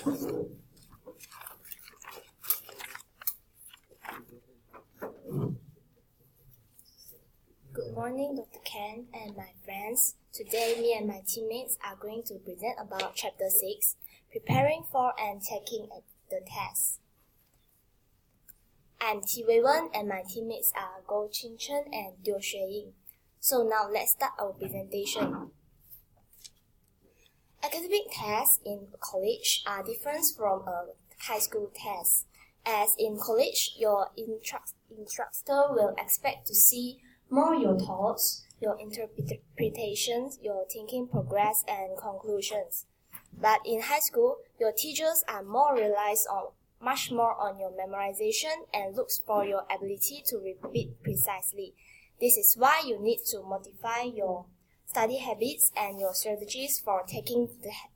Good morning, Dr. Ken and my friends. Today, me and my teammates are going to present about Chapter 6, Preparing for and Taking the Test. I'm Thi Wei Wen and my teammates are Go Chin Chen and Teo Xue Ying. So now let's start our presentation. Academic tests in college are different from a high school test. As in college, your instructor will expect to see more your thoughts, your interpretations, your thinking progress and conclusions. But in high school, your teachers are much more on your memorization and looks for your ability to repeat precisely. This is why you need to modify your study habits and your strategies for taking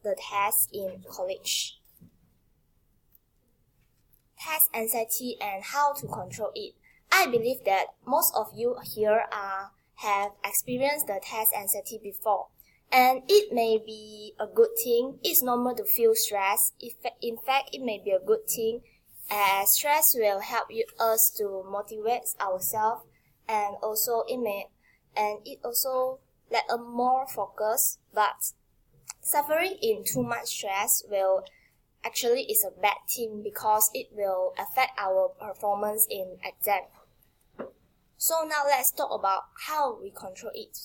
the test in college. Test anxiety and how to control it. I believe that most of you here have experienced the test anxiety before, and it may be a good thing. It's normal to feel stress. In fact, it may be a good thing, as stress will help us to motivate ourselves, and also it also let us more focus. But suffering in too much stress is a bad thing because it will affect our performance in exam. So now let's talk about how we control it.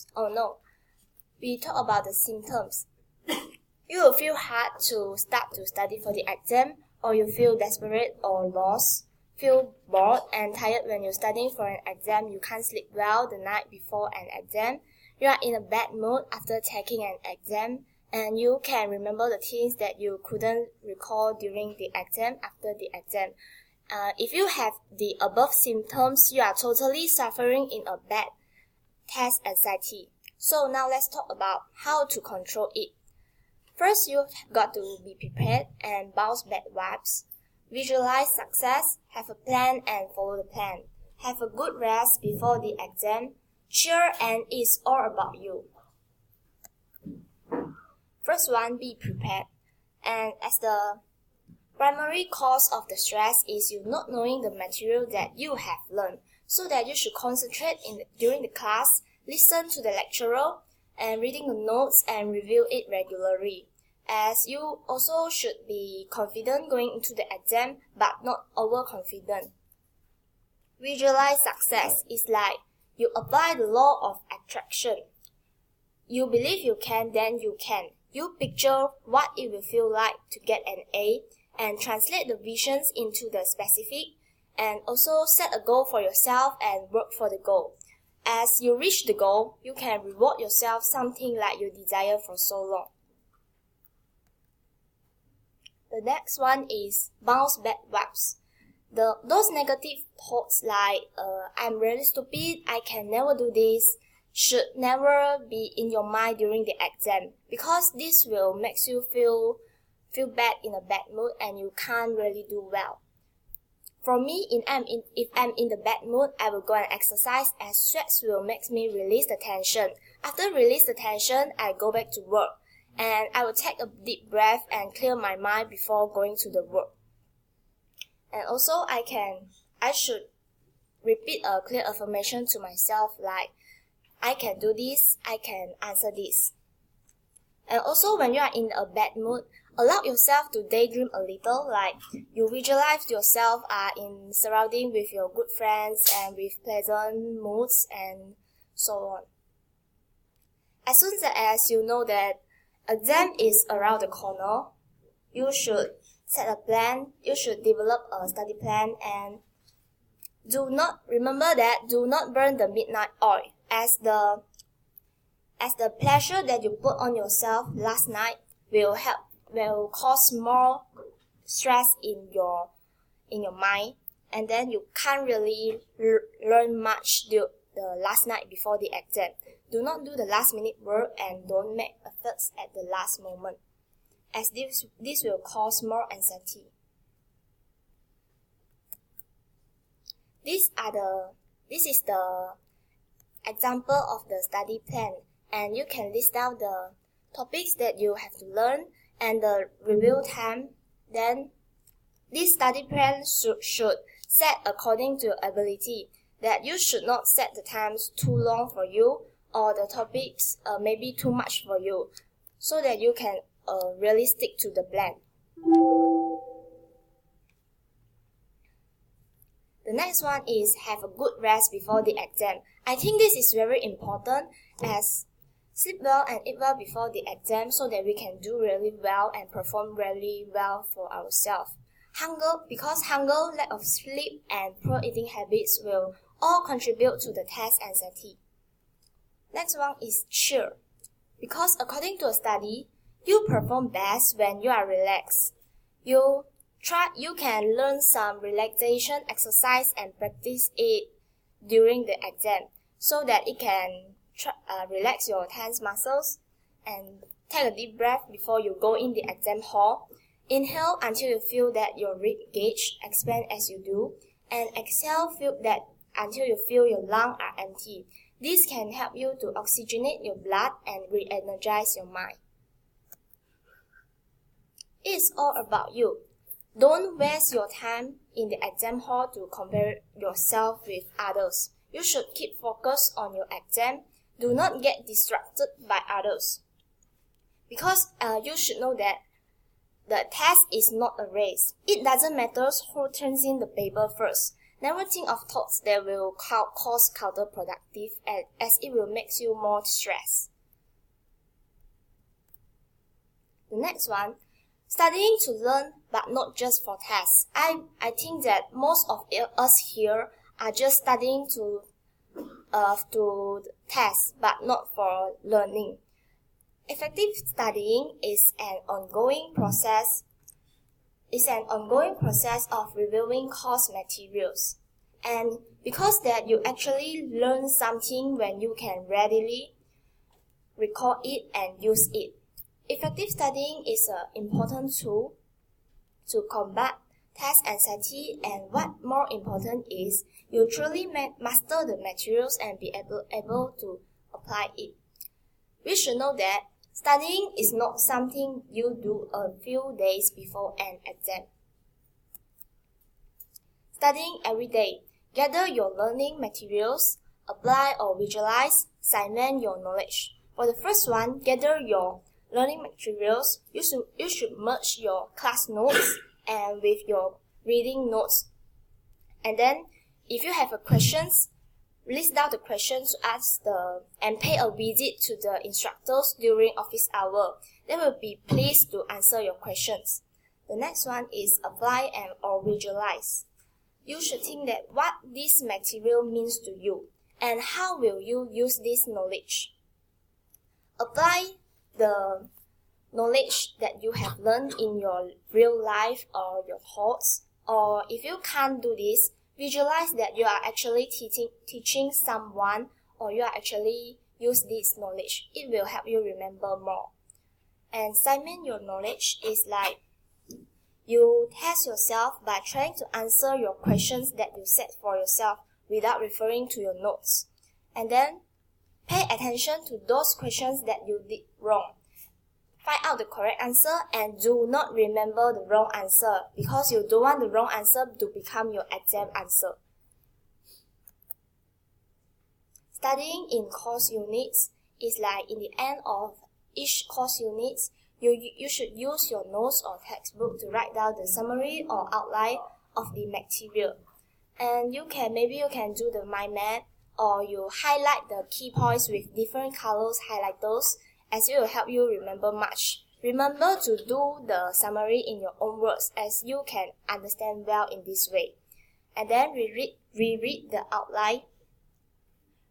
We talk about the symptoms. You will feel hard to start to study for the exam, or you feel desperate or lost, feel bored and tired when you're studying for an exam. You can't sleep well the night before an exam. You are in a bad mood after taking an exam, and you can remember the things that you couldn't recall during the exam after the exam. If you have the above symptoms, you are totally suffering in a bad test anxiety. So now let's talk about how to control it. First, you've got to be prepared and bounce bad vibes. Visualize success, have a plan and follow the plan. Have a good rest before the exam. Cheer and it's all about you. First one, be prepared. And as the primary cause of the stress is you not knowing the material that you have learned, so that you should concentrate during the class, listen to the lecturer, and reading the notes and review it regularly. As you also should be confident going into the exam, but not overconfident. Visualize success is like you apply the law of attraction. You believe you can, then you can. You picture what it will feel like to get an A, and translate the visions into the specific, and also set a goal for yourself and work for the goal. As you reach the goal, you can reward yourself something like you desire for so long. The next one is bounce back vibes. Those negative thoughts like, I'm really stupid, I can never do this, should never be in your mind during the exam, because this will make you feel bad in a bad mood and you can't really do well. For me, if I'm in the bad mood, I will go and exercise as sweats will make me release the tension. After release the tension, I go back to work and I will take a deep breath and clear my mind before going to the work. And also I should repeat a clear affirmation to myself like, I can do this, I can answer this. And also when you are in a bad mood, allow yourself to daydream a little, like you visualize yourself in surrounding with your good friends and with pleasant moods and so on. As soon as you know that exam is around the corner, you should set a plan, you should develop a study plan, and do not burn the midnight oil, as the pleasure that you put on yourself last night will cause more stress in your mind, and then you can't really learn much the last night before the exam. Do not do the last minute work and don't make efforts at the last moment, as this will cause more anxiety. This is the example of the study plan, and you can list down the topics that you have to learn and the review time Then, this study plan should set according to your ability, that you should not set the times too long for you or the topics maybe too much for you, so that you can really stick to the plan. The next one is have a good rest before the exam. I think this is very important, as sleep well and eat well before the exam so that we can do really well and perform really well for ourselves. Because hunger, lack of sleep, and poor eating habits will all contribute to the test anxiety. Next one is chill. Because according to a study, you perform best when you are relaxed. You can learn some relaxation exercise and practice it during the exam so that it can relax your tense muscles. And take a deep breath before you go in the exam hall. Inhale until you feel that your rib gauge expands as you do, and exhale until you feel your lungs are empty. This can help you to oxygenate your blood and re-energize your mind. It's all about you. Don't waste your time in the exam hall to compare yourself with others. You should keep focused on your exam. Do not get distracted by others. Because you should know that the test is not a race. It doesn't matter who turns in the paper first. Never think of thoughts that will cause counterproductive, as it will make you more stressed. The next one, studying to learn but not just for tests. I think that most of us here are just studying to test but not for learning. Effective studying is an ongoing process of reviewing course materials. And because that you actually learn something when you can readily recall it and use it. Effective studying is an important tool to combat test anxiety, and what more important is you truly master the materials and be able to apply it. We should know that studying is not something you do a few days before an exam. Studying every day. Gather your learning materials, apply or visualize, segment your knowledge. For the first one, gather your learning materials. You should merge your class notes and with your reading notes. And then, if you have questions, list down the questions to ask and pay a visit to the instructors during office hour. They will be pleased to answer your questions. The next one is apply or visualize. You should think that what this material means to you and how will you use this knowledge. Apply the knowledge that you have learned in your real life or your thoughts. Or if you can't do this, visualize that you are actually teaching someone, or you are actually use this knowledge. It will help you remember more. And segment your knowledge is like you test yourself by trying to answer your questions that you set for yourself without referring to your notes. And then pay attention to those questions that you did wrong. Find out the correct answer and do not remember the wrong answer, because you don't want the wrong answer to become your exam answer. Studying in course units is like in the end of each course units, you should use your notes or textbook to write down the summary or outline of the material. And maybe you can do the mind map, or you highlight the key points with different colors highlighters, as it will help you remember much. Remember to do the summary in your own words, as you can understand well in this way. And then reread the outline.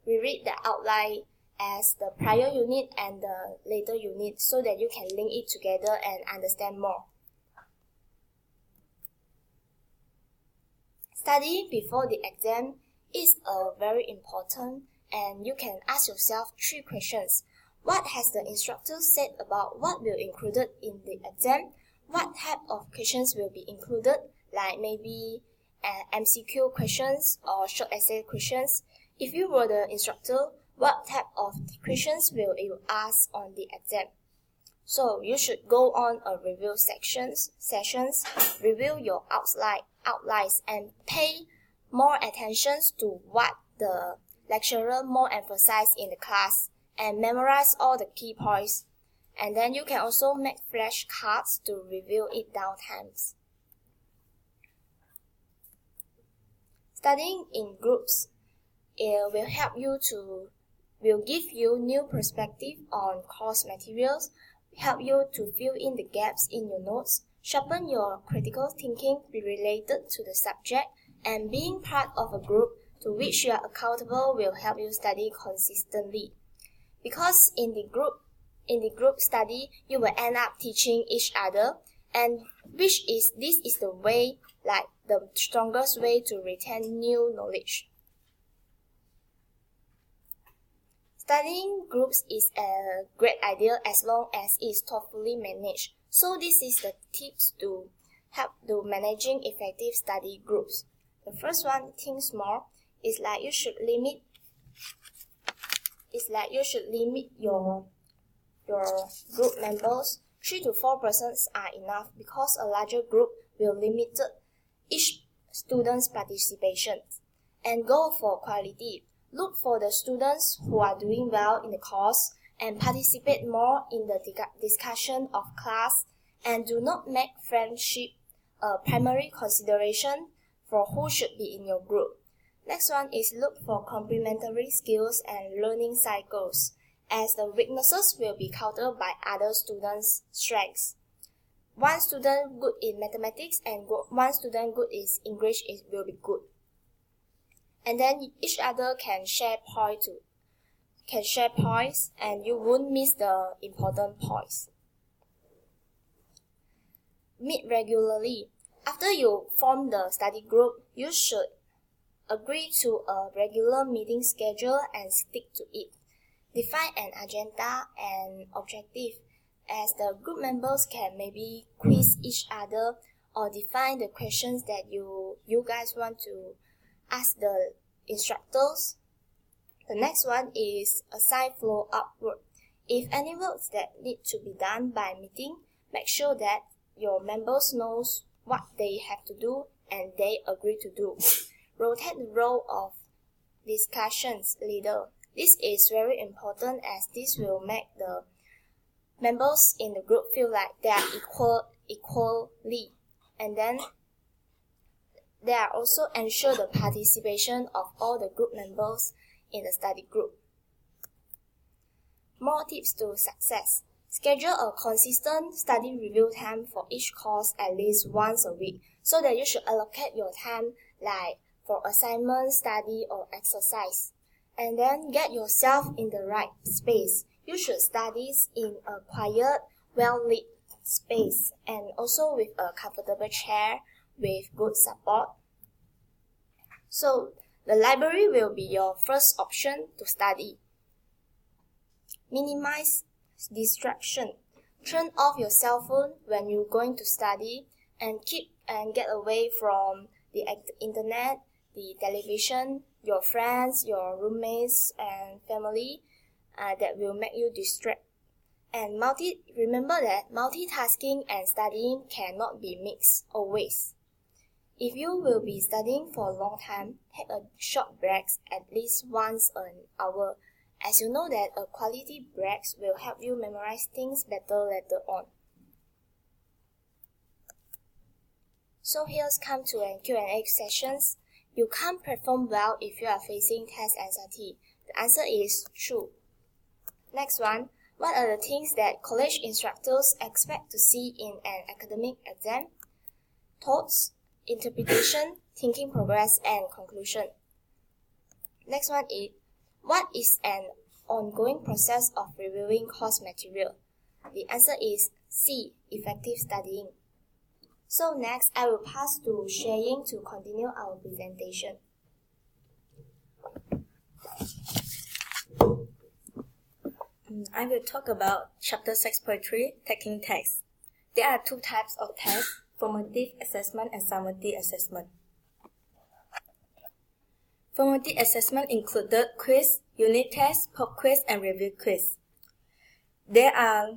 Reread the outline as the prior unit and the later unit, so that you can link it together and understand more. Studying before the exam is very important, and you can ask yourself 3 questions. What has the instructor said about what will be included in the exam? What type of questions will be included, like maybe MCQ questions or short essay questions? If you were the instructor, what type of questions will you ask on the exam? So you should go on a review sessions, review your outlines and pay more attention to what the lecturer more emphasized in the class and memorize all the key points. And then you can also make flashcards to review it downtimes. Studying in groups will give you new perspective on course materials, help you to fill in the gaps in your notes, sharpen your critical thinking related to the subject, and being part of a group to which you are accountable will help you study consistently. Because in the group study, you will end up teaching each other, and this is the way, like the strongest way to retain new knowledge. Studying groups is a great idea as long as it is thoughtfully managed. So this is the tips to help to managing effective study groups. The first one, think small, is like you should limit your group members. 3 to 4 persons are enough because a larger group will limit each student's participation. And go for quality. Look for the students who are doing well in the course and participate more in the discussion of class, and do not make friendship a primary consideration for who should be in your group. Next one is look for complementary skills and learning cycles, as the weaknesses will be countered by other students' strengths. One student good in mathematics and one student good in English will be good. And then each other can share points and you won't miss the important points. Meet regularly. After you form the study group, you should agree to a regular meeting schedule and stick to it. Define an agenda and objective, as the group members can maybe quiz each other or define the questions that you guys want to ask the instructors. The next one is assign follow-up work. If any works that need to be done by meeting, make sure that your members knows what they have to do and they agree to do. Rotate the role of discussions leader. This is very important as this will make the members in the group feel like they are equally. And then they are also ensure the participation of all the group members in the study group. More tips to success. Schedule a consistent study review time for each course at least once a week, so that you should allocate your time like for assignment, study, or exercise. And then get yourself in the right space. You should study in a quiet, well-lit space and also with a comfortable chair with good support. So the library will be your first option to study. Minimize distraction. Turn off your cell phone when you're going to study and get away from the internet, the television, your friends, your roommates and family that will make you distract. And remember that multitasking and studying cannot be mixed always. If you will be studying for a long time, take a short breaks at least once an hour, as you know that a quality breaks will help you memorize things better later on. So here's come to an Q&A sessions. You can't perform well if you are facing test anxiety. The answer is true. Next one, what are the things that college instructors expect to see in an academic exam? Thoughts, interpretation, thinking progress, and conclusion. Next one is, what is an ongoing process of reviewing course material? The answer is C, effective studying. So next, I will pass to Xue Ying to continue our presentation. I will talk about Chapter 6.3, Taking Tests. There are two types of tests, formative assessment and summative assessment. Formative assessment included quiz, unit tests, pop quiz, and review quiz. There are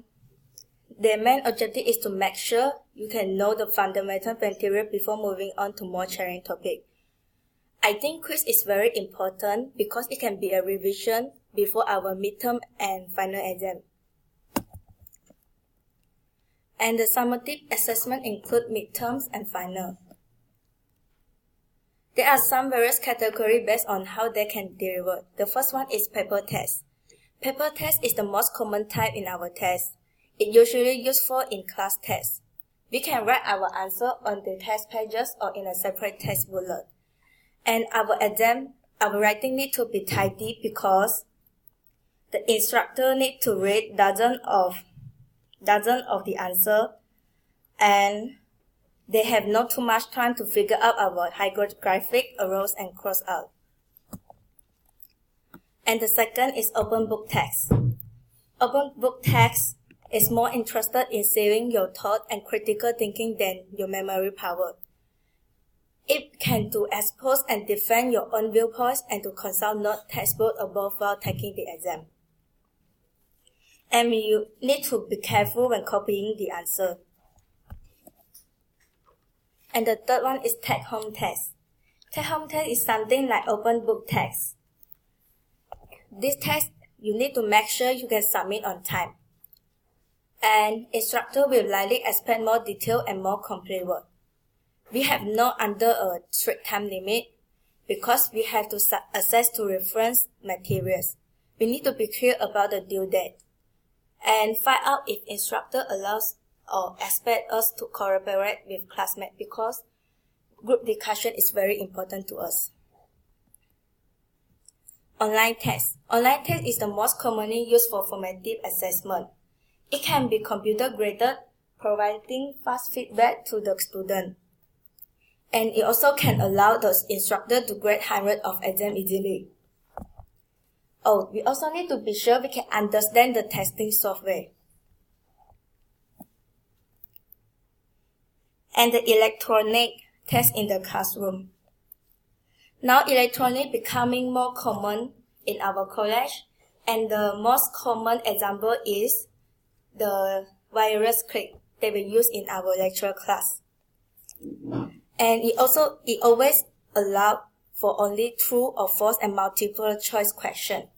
Their main objective is to make sure you can know the fundamental material before moving on to more challenging topics. I think quiz is very important because it can be a revision before our midterm and final exam. And the summative assessment include midterms and final. There are some various categories based on how they can deliver. The first one is paper test. Paper test is the most common type in our test. It's usually used for in-class tests. We can write our answer on the test pages or in a separate test bullet. And our writing need to be tidy because the instructor need to read dozens of the answer, and they have not too much time to figure out our hieroglyphic, arrows, and cross out. And the second is open book text. Open book text is more interested in saving your thought and critical thinking than your memory power. It can to expose and defend your own viewpoints and to consult not textbook above while taking the exam. And you need to be careful when copying the answer. And the third one is take-home test. Take-home test is something like open book text. This test, you need to make sure you can submit on time. And instructor will likely expect more detail and more complete work. We have not under a strict time limit because we have to access to reference materials. We need to be clear about the due date and find out if instructor allows or expect us to collaborate with classmates because group discussion is very important to us. Online test. Online test is the most commonly used for formative assessment. It can be computer graded, providing fast feedback to the student. And it also can allow the instructor to grade hundreds of exams easily. We also need to be sure we can understand the testing software. And the electronic test in the classroom. Now electronic becoming more common in our college, and the most common example is the virus clip that we use in our lecture class. And it always allows for only true or false and multiple choice question.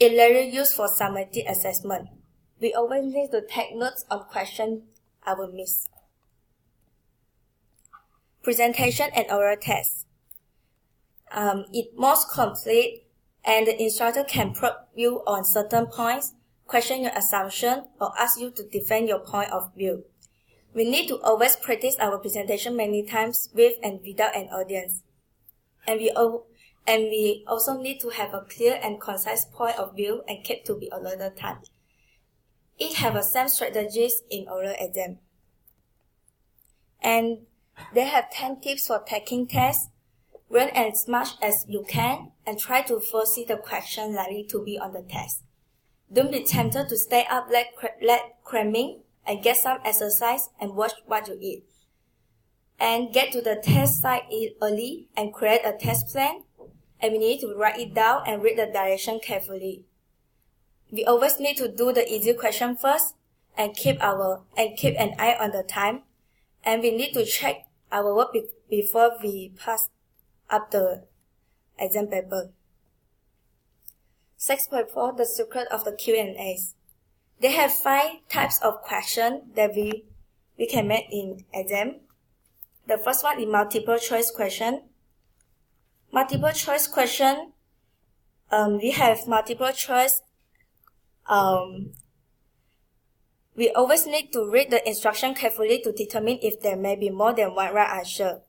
It's rarely used for summative assessment. We always need to take notes on questions I will miss. Presentation and oral test. It's most complete, and the instructor can probe you on certain points, question your assumption, or ask you to defend your point of view. We need to always practice our presentation many times with and without an audience. And we also need to have a clear and concise point of view and keep to be a lot of time. Each have the same strategies in oral exam. And they have 10 tips for taking tests. Read as much as you can and try to foresee the question likely to be on the test. Don't be tempted to stay up late cramming and get some exercise and watch what you eat. And get to the test site early and create a test plan. And we need to write it down and read the direction carefully. We always need to do the easy question first and keep an eye on the time. And we need to check our work before we pass up the exam paper. 6.4 The secret of the Q&As. They have 5 types of questions that we can make in exam. The first one is multiple choice question. Multiple choice question, we have multiple choice. We always need to read the instruction carefully to determine if there may be more than one right answer.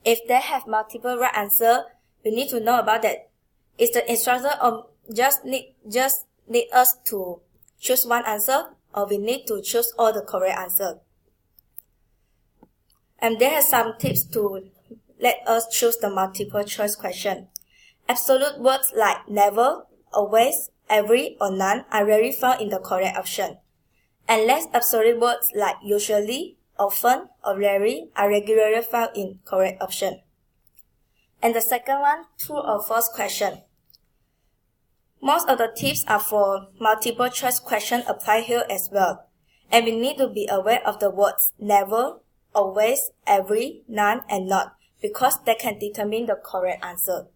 If they have multiple right answer, we need to know about that. Is the instructor just need us to choose one answer, or we need to choose all the correct answer? And there are some tips to let us choose the multiple choice question. Absolute words like never, always, every, or none are rarely found in the correct option. And less absolute words like usually, often, or rarely are regularly found in correct option. And the second one, true or false question. Most of the tips are for multiple choice question apply here as well. And we need to be aware of the words never, always, every, none, and not, because they can determine the correct answer.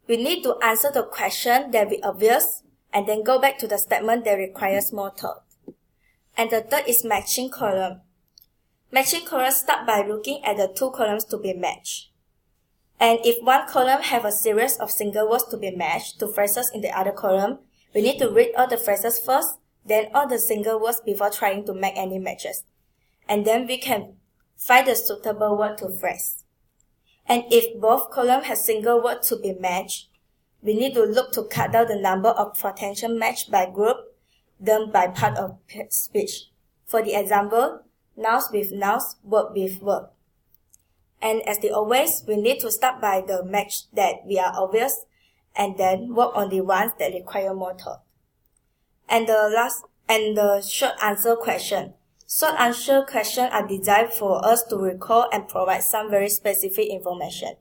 We need to answer the question that be obvious, and then go back to the statement that requires more thought. And the third is matching column. Matching columns start by looking at the two columns to be matched. And if one column have a series of single words to be matched to phrases in the other column, we need to read all the phrases first, then all the single words before trying to make any matches. And then we can find the suitable word to phrase. And if both columns have single words to be matched, we need to look to cut down the number of potential match by group, then by part of speech. For the example, nouns with nouns, verb with verb. And as always, we need to start by the match that we are obvious, and then work on the ones that require more thought. And the short answer question. Short answer questions are designed for us to recall and provide some very specific information.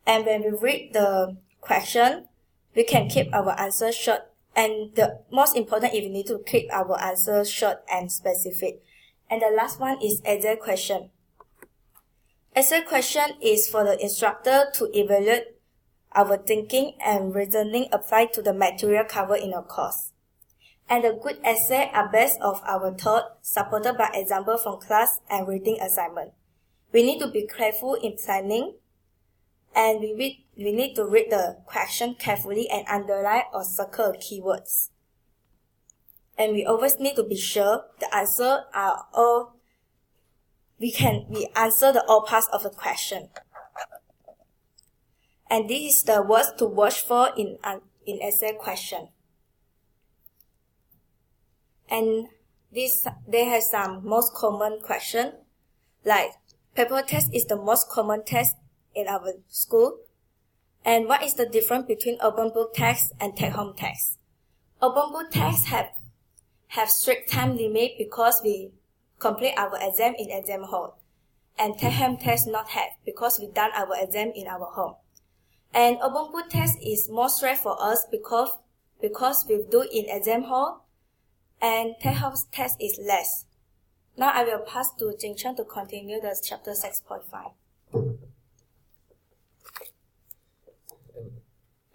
And when we read the question, we can keep our answer short. And the most important is we need to keep our answer short and specific. And the last one is essay question. Essay question is for the instructor to evaluate our thinking and reasoning applied to the material covered in a course. And the good essays are based off our thought, supported by example from class and reading assignment. We need to be careful in planning, and we need to read the question carefully and underline or circle keywords. And we always need to be sure the answer are all, we answer the all parts of the question. And this is the words to watch for in essay question. And they have some most common question, like paper test is the most common test in our school. And what is the difference between open book test and take-home test? Open book tests have strict time limit because we complete our exam in exam hall. And take-home test not have because we done our exam in our home. And open book test is more stress for us because we do in exam hall, and take-home test is less. Now I will pass to Jing Chen to continue the chapter 6.5.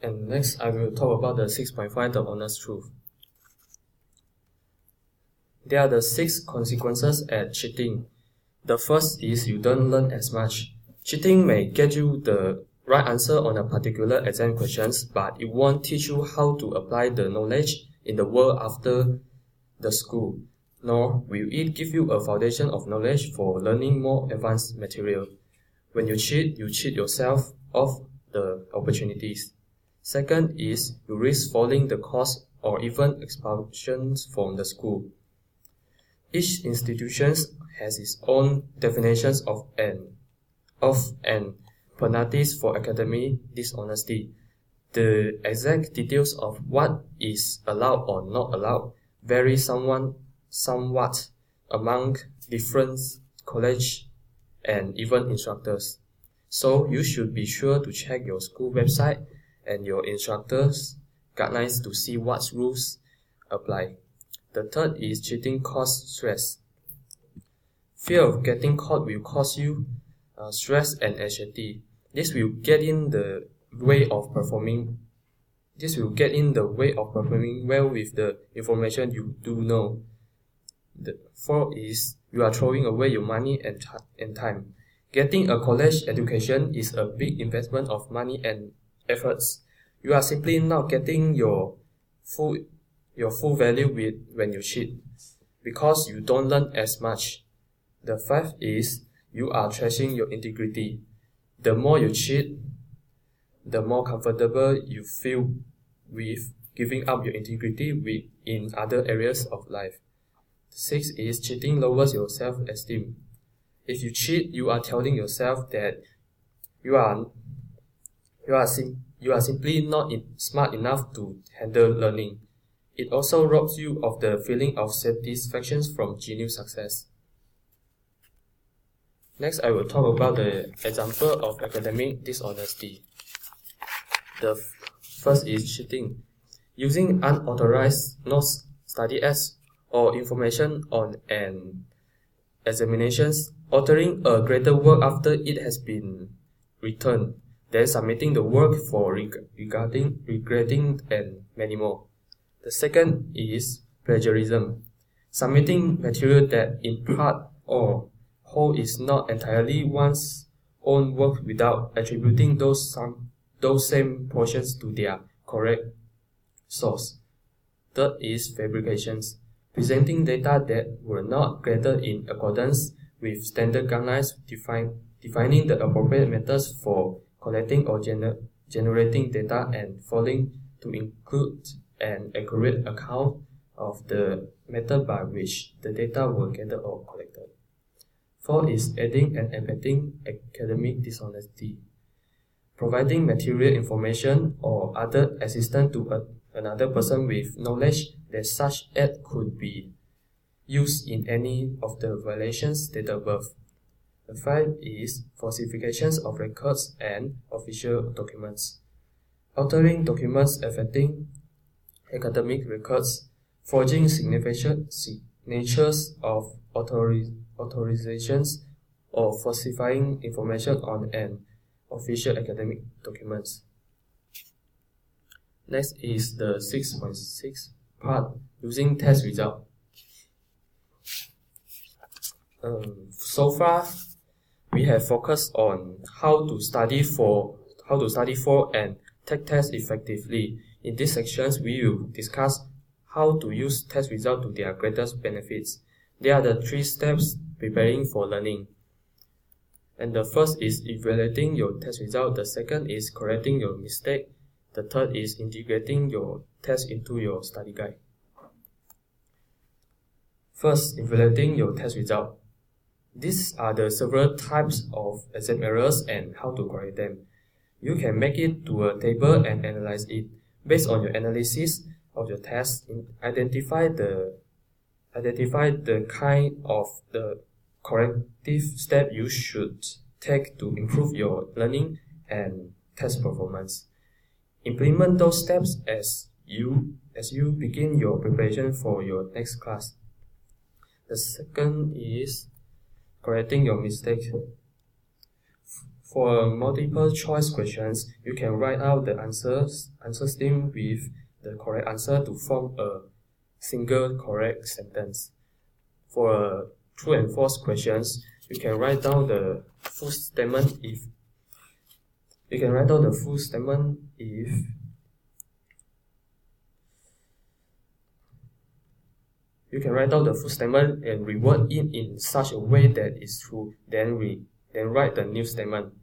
And next I will talk about the 6.5, the honest truth. There are the 6 consequences at cheating. The first is you don't learn as much. Cheating may get you the right answer on a particular exam questions, but it won't teach you how to apply the knowledge in the world after the school, nor will it give you a foundation of knowledge for learning more advanced material. When you cheat yourself of the opportunities. Second is you risk falling the course or even expulsion from the school. Each institution has its own definitions of and penalties for academic dishonesty. The exact details of what is allowed or not allowed vary somewhat among different college and even instructors. So you should be sure to check your school website and your instructors' guidelines to see what rules apply. The third is cheating causes stress. Fear of getting caught will cause you stress and anxiety. This will get in the way of performing well with the information you do know. The fourth is you are throwing away your money and time. Getting a college education is a big investment of money and efforts. You are simply not getting your full value when you cheat, because you don't learn as much. The fifth is you are trashing your integrity. The more you cheat, the more comfortable you feel with giving up your integrity in other areas of life. Sixth is cheating lowers your self-esteem. If you cheat, you are telling yourself that you are simply not smart enough to handle learning. It also robs you of the feeling of satisfaction from genuine success. Next, I will talk about the example of academic dishonesty. The first is cheating. Using unauthorized notes, study aids, or information on an examinations, authoring a graded work after it has been returned, then submitting the work for regrading, and many more. The second is plagiarism, submitting material that in part or whole is not entirely one's own work without attributing those same portions to their correct source. Third is fabrications, presenting data that were not graded in accordance with standard guidelines, defining the appropriate methods for collecting or generating data and failing to include an accurate account of the method by which the data were gathered or collected. Fourth is aiding and abetting academic dishonesty, providing material information or other assistance to another person with knowledge that such aid could be used in any of the violations stated above. The fifth is falsifications of records and official documents, altering documents affecting academic records, forging signatures of authorizations, or falsifying information on an official academic documents. Next is the 6.6 part, using test result. So far, we have focused on how to study for and take tests effectively. In these sections, we will discuss how to use test results to their greatest benefits. They are the 3 steps preparing for learning. And the first is evaluating your test result. The second is correcting your mistake. The third is integrating your test into your study guide. First, evaluating your test result. These are the several types of exam errors and how to correct them. You can make it to a table and analyze it. Based on your analysis of your test, identify the kind of the corrective step you should take to improve your learning and test performance. Implement those steps as you begin your preparation for your next class. The second is correcting your mistakes. For multiple choice questions, you can write out the answer stem with the correct answer to form a single correct sentence. For true and false questions, you can write down the full statement if and reword it in such a way that is true, then write the new statement.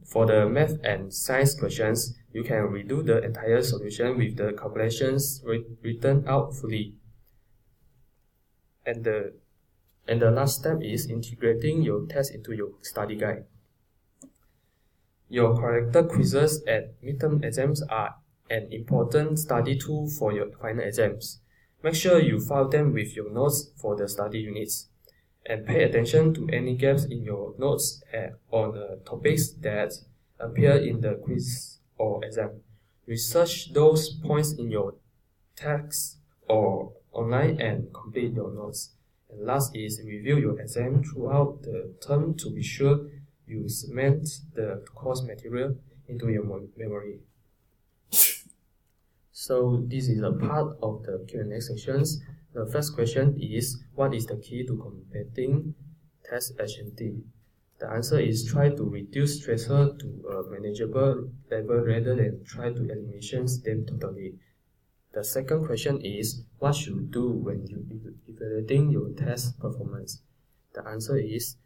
For the math and science questions, you can redo the entire solution with the calculations written out fully. And the last step is integrating your test into your study guide. Your character quizzes at midterm exams are an important study tool for your final exams. Make sure you file them with your notes for the study units, and pay attention to any gaps in your notes on topics that appear in the quiz or exam. Research those points in your text or online and complete your notes. And last is review your exam throughout the term to be sure you cement the course material into your memory. So this is a part of the Q&A sections. The first question is, what is the key to completing test HNT? The answer is try to reduce stressor to a manageable level rather than try to eliminate them totally. The second question is, what should you do when you evaluating your test performance? The answer is,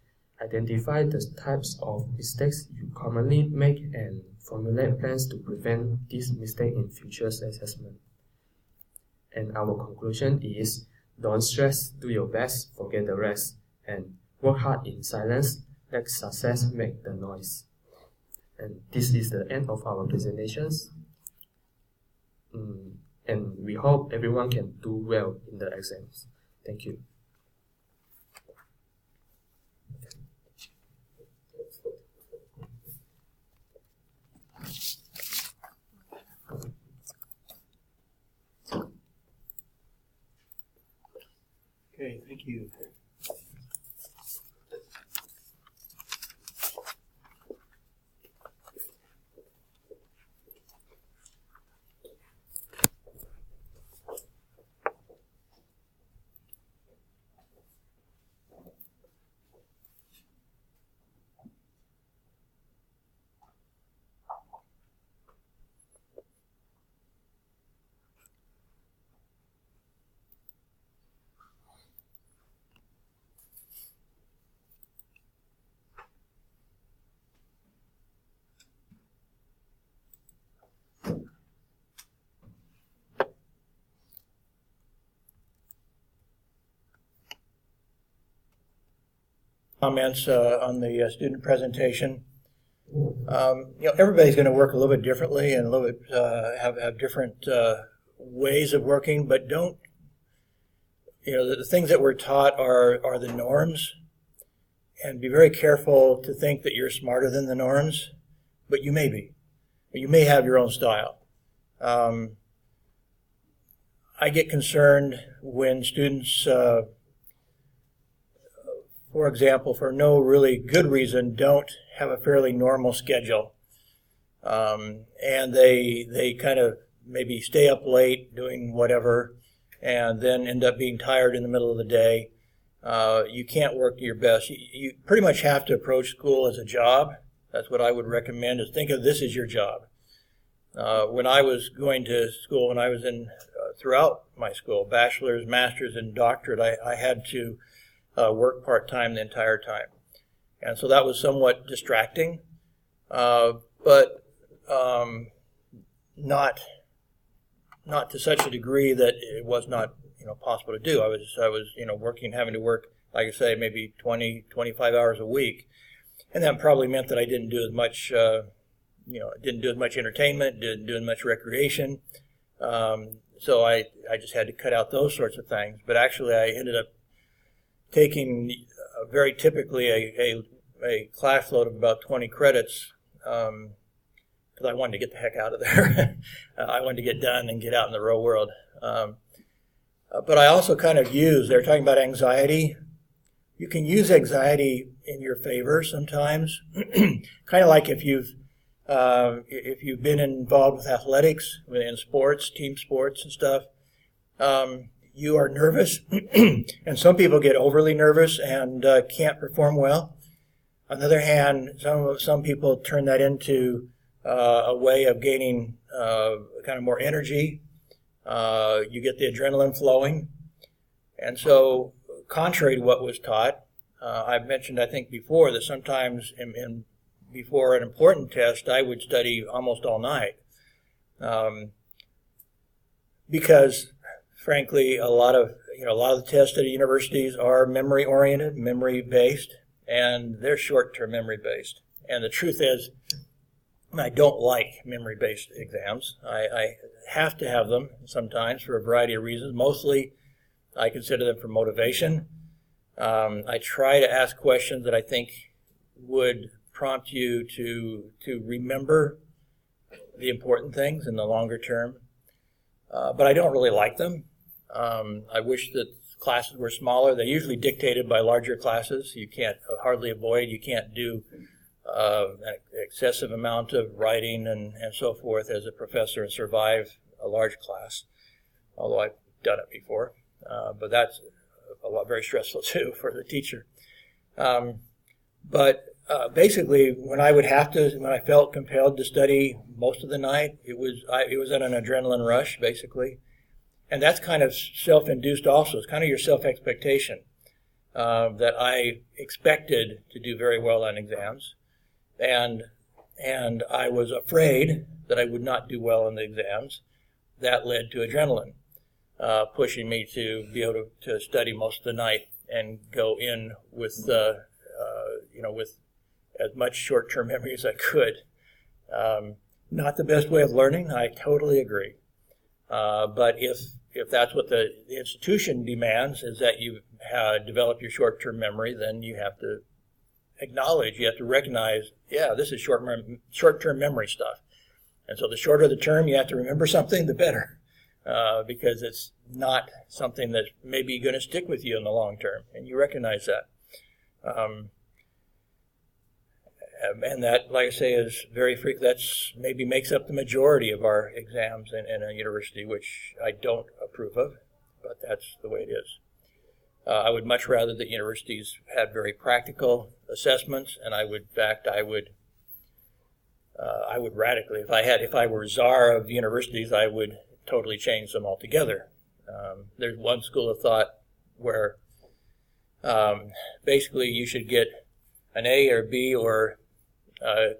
identify the types of mistakes you commonly make and formulate plans to prevent this mistake in future assessment. And our conclusion is, don't stress, do your best, forget the rest, and work hard in silence, let success make the noise. And this is the end of our presentations. And we hope everyone can do well in the exams. Thank you. Comments on the student presentation. Everybody's going to work a little bit differently and a little bit have different ways of working, but don't, the things that we're taught are the norms, and be very careful to think that you're smarter than the norms, but you may be. You may have your own style. I get concerned when students, for example, for no really good reason, don't have a fairly normal schedule. And they kind of maybe stay up late doing whatever and then end up being tired in the middle of the day. You can't work to your best. You pretty much have to approach school as a job. That's what I would recommend, is think of this as your job. When I was going to school, when I was in throughout my school, bachelor's, master's, and doctorate, I had to work part-time the entire time. And so that was somewhat distracting, but not to such a degree that it was not possible to do. I was working, having to work, like I say, maybe 20, 25 hours a week, and that probably meant that I didn't do as much didn't do as much entertainment, didn't do as much recreation. So I just had to cut out those sorts of things. But actually, I ended up taking very typically a class load of about 20 credits because I wanted to get the heck out of there. I wanted to get done and get out in the real world. But I also kind of they're talking about anxiety. You can use anxiety in your favor sometimes. Kind of like if you've been involved with athletics, in sports, team sports and stuff, you are nervous, and some people get overly nervous and can't perform well. On the other hand, some people turn that into a way of gaining kind of more energy. You get the adrenaline flowing. And so, contrary to what was taught, I've mentioned, I think, before that sometimes before an important test, I would study almost all night. Because, frankly, a lot of the tests at universities are memory-oriented, memory-based, and they're short-term memory-based. And the truth is, I don't like memory-based exams. I have to have them sometimes for a variety of reasons. Mostly, I consider them for motivation. I try to ask questions that I think would prompt you to remember the important things in the longer term. But I don't really like them. I wish that classes were smaller. They're usually dictated by larger classes. You can't you can't do an excessive amount of writing and so forth as a professor and survive a large class, although I've done it before. But that's very stressful too for the teacher. But basically, when I felt compelled to study most of the night, it was at an adrenaline rush, basically. And that's kind of self-induced also. It's kind of your self-expectation that I expected to do very well on exams. And I was afraid that I would not do well on the exams. That led to adrenaline, pushing me to be able to study most of the night and go in with with as much short-term memory as I could. Not the best way of learning, I totally agree. But if that's what the institution demands, is that you develop your short-term memory, then you have to recognize, this is short-term memory stuff. And so the shorter the term you have to remember something, the better, because it's not something that's maybe going to stick with you in the long term, and you recognize that. And that, like I say, is very frequent. That's maybe makes up the majority of our exams in a university, which I don't approve of, but that's the way it is. I would much rather that universities had very practical assessments, and I would radically, if I were czar of universities, I would totally change them altogether. There's one school of thought where basically you should get an A or B or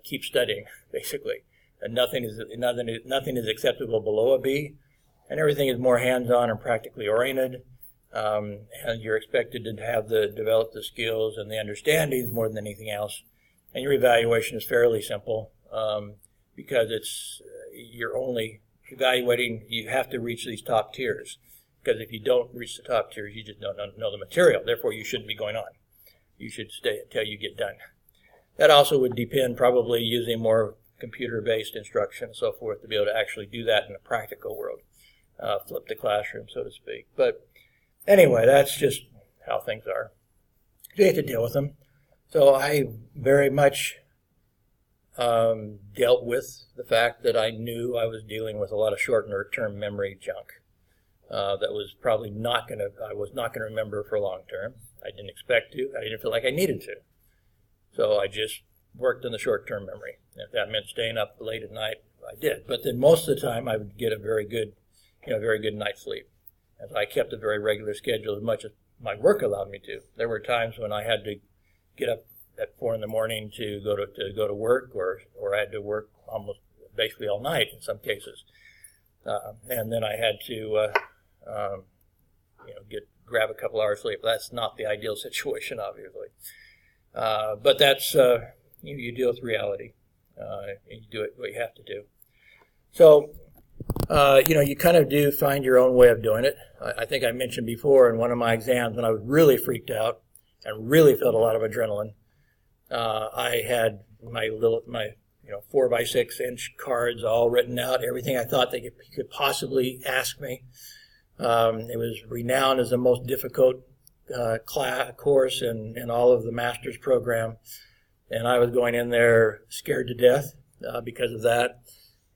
keep studying, basically. And nothing is acceptable below a B, and everything is more hands-on and practically oriented. and you're expected to develop the skills and the understandings more than anything else. And your evaluation is fairly simple because you're only evaluating. You have to reach these top tiers, because if you don't reach the top tiers, you just don't know the material. Therefore, you shouldn't be going on. You should stay until you get done. That also would depend probably using more computer-based instruction and so forth to be able to actually do that in the practical world, flip the classroom, so to speak. But anyway, that's just how things are. You have to deal with them. So I very much dealt with the fact that I knew I was dealing with a lot of short-term memory junk that was probably I was not going to remember for long term. I didn't expect to. I didn't feel like I needed to. So I just worked on the short-term memory. If that meant staying up late at night, I did. But then most of the time, I would get a very good night's sleep. And I kept a very regular schedule as much as my work allowed me to. There were times when I had to get up at 4 a.m. to go to work, or I had to work almost basically all night in some cases. And then I had to grab a couple hours sleep. That's not the ideal situation, obviously. But that's you deal with reality. And you do it what you have to do. So, you kind of do find your own way of doing it. I think I mentioned before in one of my exams when I was really freaked out and really felt a lot of adrenaline. I had my 4x6 inch cards all written out, everything I thought they could possibly ask me. It was renowned as the most difficult course in all of the master's program. And I was going in there scared to death because of that.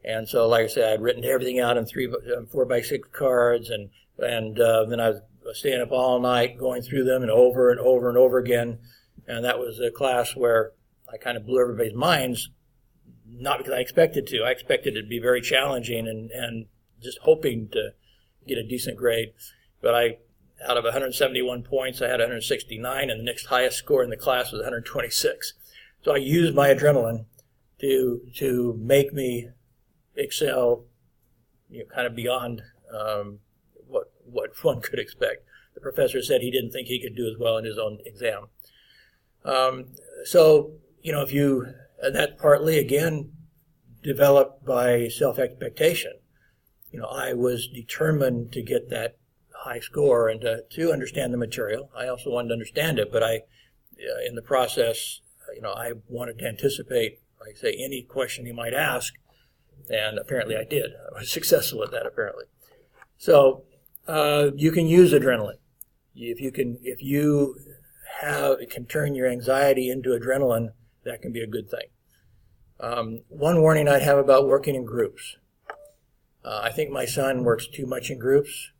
And so, like I said, I'd written everything out in 4x6 cards, and then I was staying up all night going through them and over and over and over again. And that was a class where I kind of blew everybody's minds, not because I expected to. I expected it to be very challenging and just hoping to get a decent grade. But out of 171 points, I had 169, and the next highest score in the class was 126. So I used my adrenaline to make me excel, kind of beyond what one could expect. The professor said he didn't think he could do as well in his own exam. That partly again developed by self-expectation. I was determined to get that high score and to understand the material. I also wanted to understand it, but in the process, I wanted to anticipate, like I say, any question he might ask, and apparently I did. I was successful at that, apparently. So you can use adrenaline. If you can turn your anxiety into adrenaline, that can be a good thing. One warning I'd have about working in groups. I think my son works too much in groups,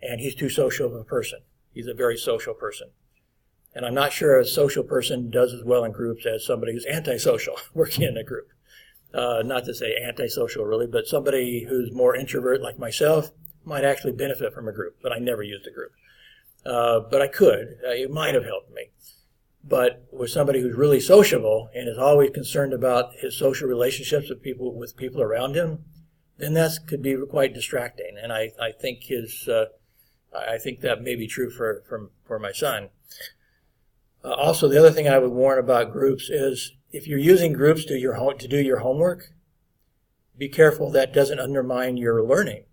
and he's too social of a person. He's a very social person. And I'm not sure a social person does as well in groups as somebody who's antisocial working in a group. Not to say antisocial really, but somebody who's more introvert like myself might actually benefit from a group, but I never used a group. But I could. It might have helped me. But with somebody who's really sociable and is always concerned about his social relationships with people around him, then that could be quite distracting. And I think I think that may be true for my son. Also, the other thing I would warn about groups is if you're using groups to do your homework, be careful that doesn't undermine your learning.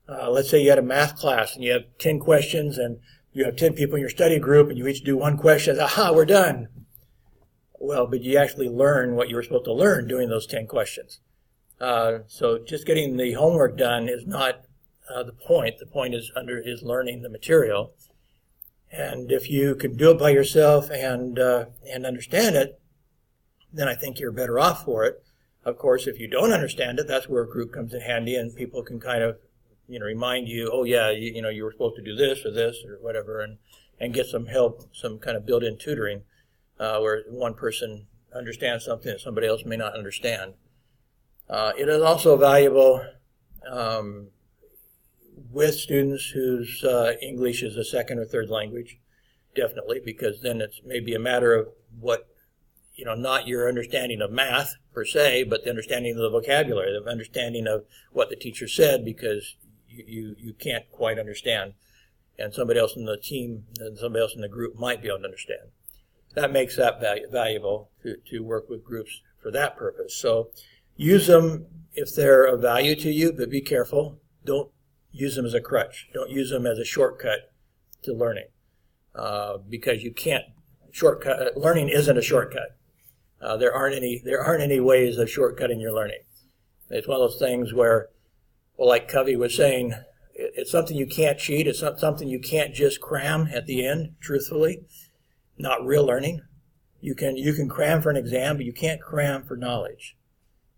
Let's say you had a math class and you have 10 questions and you have 10 people in your study group and you each do one question. Aha, we're done. Well, but you actually learn what you were supposed to learn doing those 10 questions. So just getting the homework done is not the point. The point is learning the material. And if you can do it by yourself and understand it, then I think you're better off for it. Of course, if you don't understand it, that's where a group comes in handy, and people can kind of, remind you, oh yeah, you were supposed to do this or whatever, and get some help, some kind of built-in tutoring, where one person understands something that somebody else may not understand. It is also valuable with students whose English is a second or third language, definitely, because then it's maybe a matter of what, not your understanding of math per se, but the understanding of the vocabulary, the understanding of what the teacher said, because you can't quite understand and somebody else in the team and somebody else in the group might be able to understand. That makes that valuable to work with groups for that purpose. So use them if they're of value to you, but be careful. Don't use them as a crutch. Don't use them as a shortcut to learning, because you can't shortcut. Learning isn't a shortcut. There aren't any ways of shortcutting your learning. It's one of those things where, well, like Covey was saying, it's something you can't cheat. It's not something you can't just cram at the end, truthfully. Not real learning. You can cram for an exam, but you can't cram for knowledge.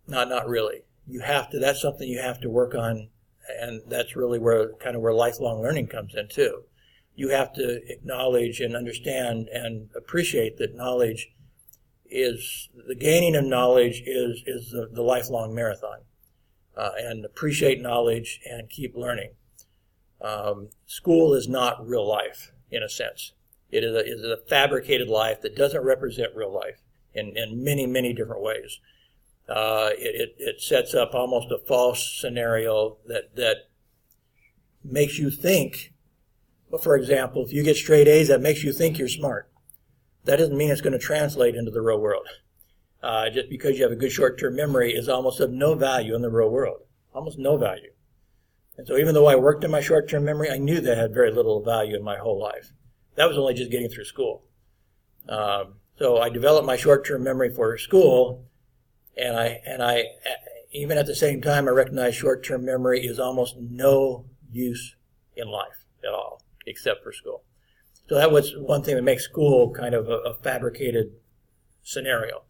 Not really. You have to. That's something you have to work on, and that's really where lifelong learning comes in too. You have to acknowledge and understand and appreciate that knowledge is the gaining of knowledge is the lifelong marathon, and appreciate knowledge and keep learning. School is not real life in a sense. It is a fabricated life that doesn't represent real life in many, many different ways. It sets up almost a false scenario that makes you think. Well, for example, if you get straight A's, that makes you think you're smart. That doesn't mean it's going to translate into the real world. Just because you have a good short-term memory is almost of no value in the real world. Almost no value. And so even though I worked in my short-term memory, I knew that had very little value in my whole life. That was only just getting through school. So I developed my short-term memory for school, and I even at the same time I recognized short-term memory is almost no use in life at all, except for school. So that was one thing that makes school kind of a fabricated scenario,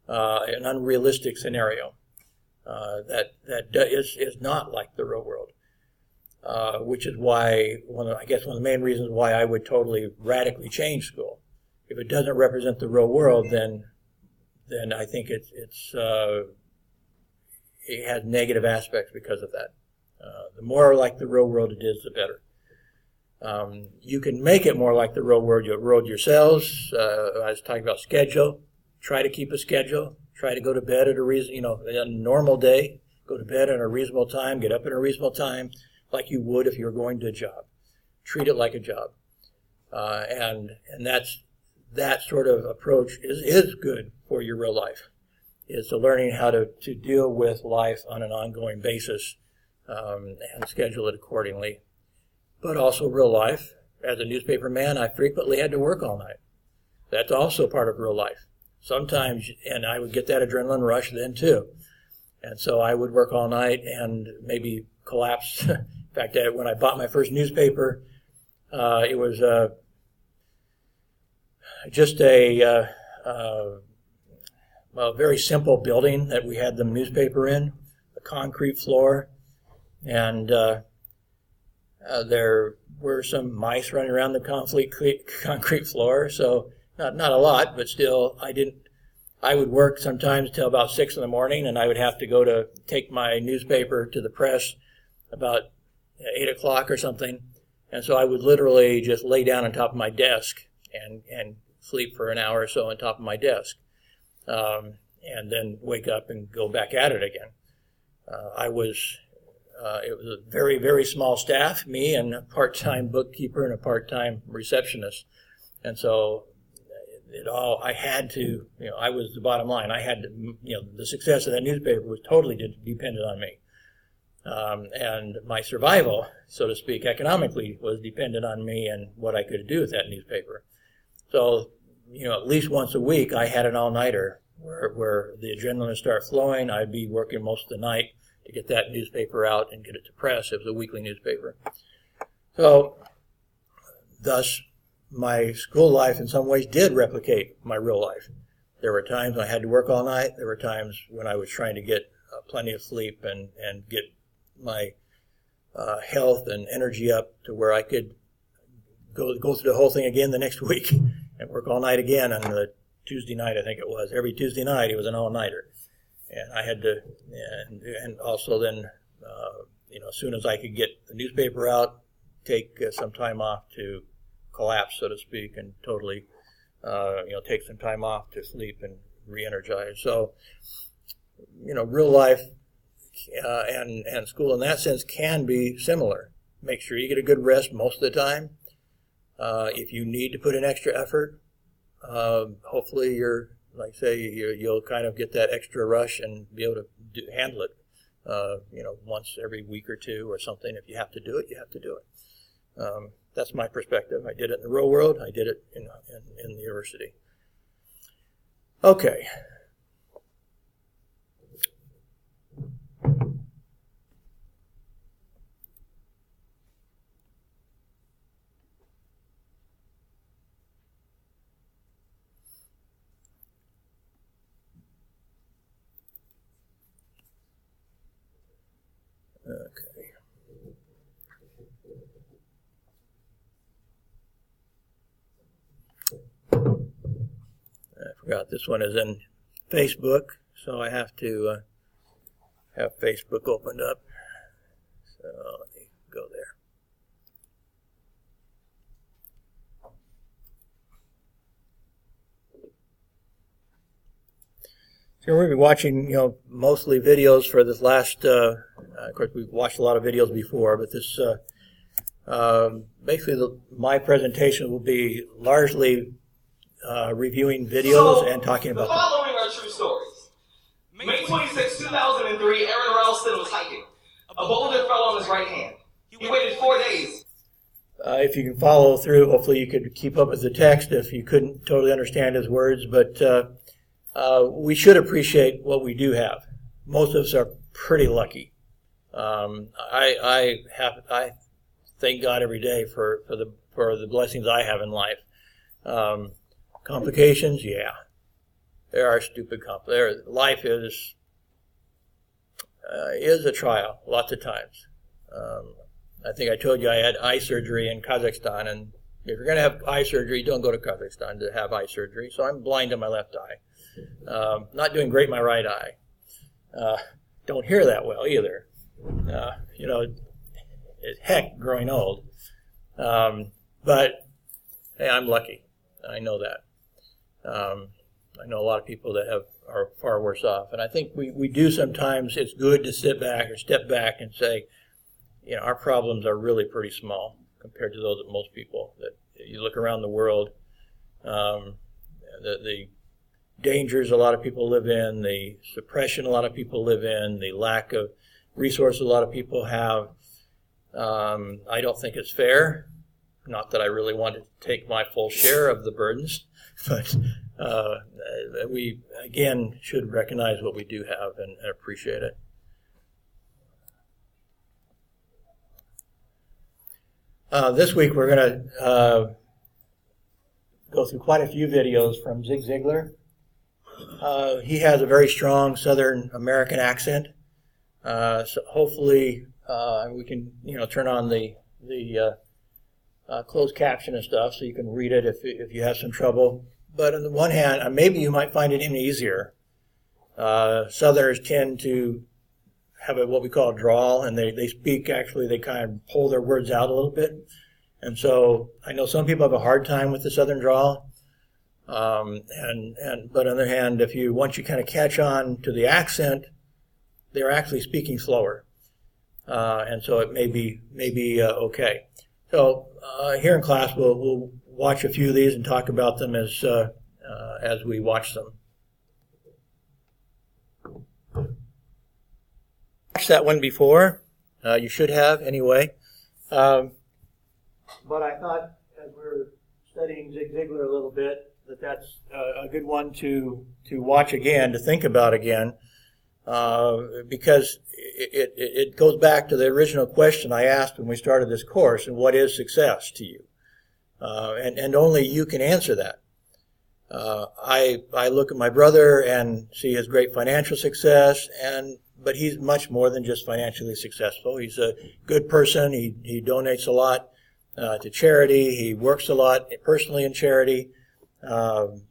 an unrealistic scenario that is not like the real world. Which is why one of the main reasons why I would totally radically change school. If it doesn't represent the real world, then I think it has negative aspects because of that. The more like the real world it is, the better. You can make it more like the real world yourselves. I was talking about schedule. Try to keep a schedule. Try to go to bed at a normal day. Go to bed at a reasonable time. Get up at a reasonable time, like you would if you were going to a job. Treat it like a job. And that sort of approach is good for your real life. Is learning how to deal with life on an ongoing basis and schedule it accordingly. But also real life. As a newspaper man, I frequently had to work all night. That's also part of real life. Sometimes, and I would get that adrenaline rush then too. And so I would work all night and maybe collapse. In fact, when I bought my first newspaper, it was just a very simple building that we had the newspaper in, a concrete floor, and there were some mice running around the concrete floor. So not a lot, but still, I would work sometimes till about 6 in the morning, and I would have to go to take my newspaper to the press about 8 o'clock or something. And so I would literally just lay down on top of my desk and sleep for an hour or so on top of my desk, and then wake up and go back at it again. It was a very, very small staff, me and a part-time bookkeeper and a part-time receptionist. And so I had to, I was the bottom line. I had to, the success of that newspaper was totally dependent on me. And my survival, so to speak, economically was dependent on me and what I could do with that newspaper. So, at least once a week I had an all-nighter where the adrenaline would start flowing. I'd be working most of the night to get that newspaper out and get it to press. It was a weekly newspaper. So, thus, my school life in some ways did replicate my real life. There were times when I had to work all night. There were times when I was trying to get plenty of sleep and get my health and energy up to where I could go through the whole thing again the next week and work all night again on the Tuesday night, I think it was. Every Tuesday night it was an all-nighter. And I had to, and also then, as soon as I could get the newspaper out, take some time off to collapse, so to speak, and totally, take some time off to sleep and re-energize. So, real life and school in that sense can be similar. make sure you get a good rest most of the time. If you need to put in extra effort, hopefully you'll kind of get that extra rush and be able to handle it, once every week or two or something. If you have to do it, you have to do it. That's my perspective. I did it in the real world. I did it in the university. Okay. Okay. I forgot this one is in Facebook, so I have to have Facebook opened up. So let me go there. So we'll be watching, mostly videos for this last. Of course, we've watched a lot of videos before, but this basically my presentation will be largely reviewing videos and talking about the following are true stories. May 26, 2003, Aaron Ralston was hiking. A boulder fell on his right hand. He waited 4 days. If you can follow through, hopefully you could keep up with the text if you couldn't totally understand his words, but we should appreciate what we do have. Most of us are pretty lucky. I thank God every day for the blessings I have in life. Complications, yeah, there are stupid complications. Life is a trial lots of times. I think I told you I had eye surgery in Kazakhstan, and if you're going to have eye surgery, don't go to Kazakhstan to have eye surgery. So I'm blind in my left eye. Not doing great in my right eye. Don't hear that well either. It's heck growing old. But hey, I'm lucky. I know that. I know a lot of people that are far worse off. And I think we do sometimes, it's good to sit back or step back and say, our problems are really pretty small compared to those of most people. That you look around the world, the dangers a lot of people live in, the suppression a lot of people live in, the lack of resources a lot of people have. I don't think it's fair. Not that I really want to take my full share of the burdens, but we, again, should recognize what we do have and appreciate it. This week we're going to go through quite a few videos from Zig Ziglar. He has a very strong Southern American accent. So hopefully we can, turn on the closed caption and stuff so you can read it if you have some trouble. But on the one hand, maybe you might find it even easier. Southerners tend to have what we call a drawl, and they speak, actually, they kind of pull their words out a little bit. And so I know some people have a hard time with the Southern drawl. But on the other hand, once you kind of catch on to the accent, they're actually speaking slower. And so it may be okay. So here in class, we'll watch a few of these and talk about them as we watch them. Watched that one before. You should have anyway. But I thought, as we're studying Zig Ziglar a little bit, that's a good one to watch again, to think about again, because it goes back to the original question I asked when we started this course, and what is success to you? And only you can answer that. I look at my brother and see his great financial success, but he's much more than just financially successful. He's a good person. He donates a lot to charity. He works a lot personally in charity.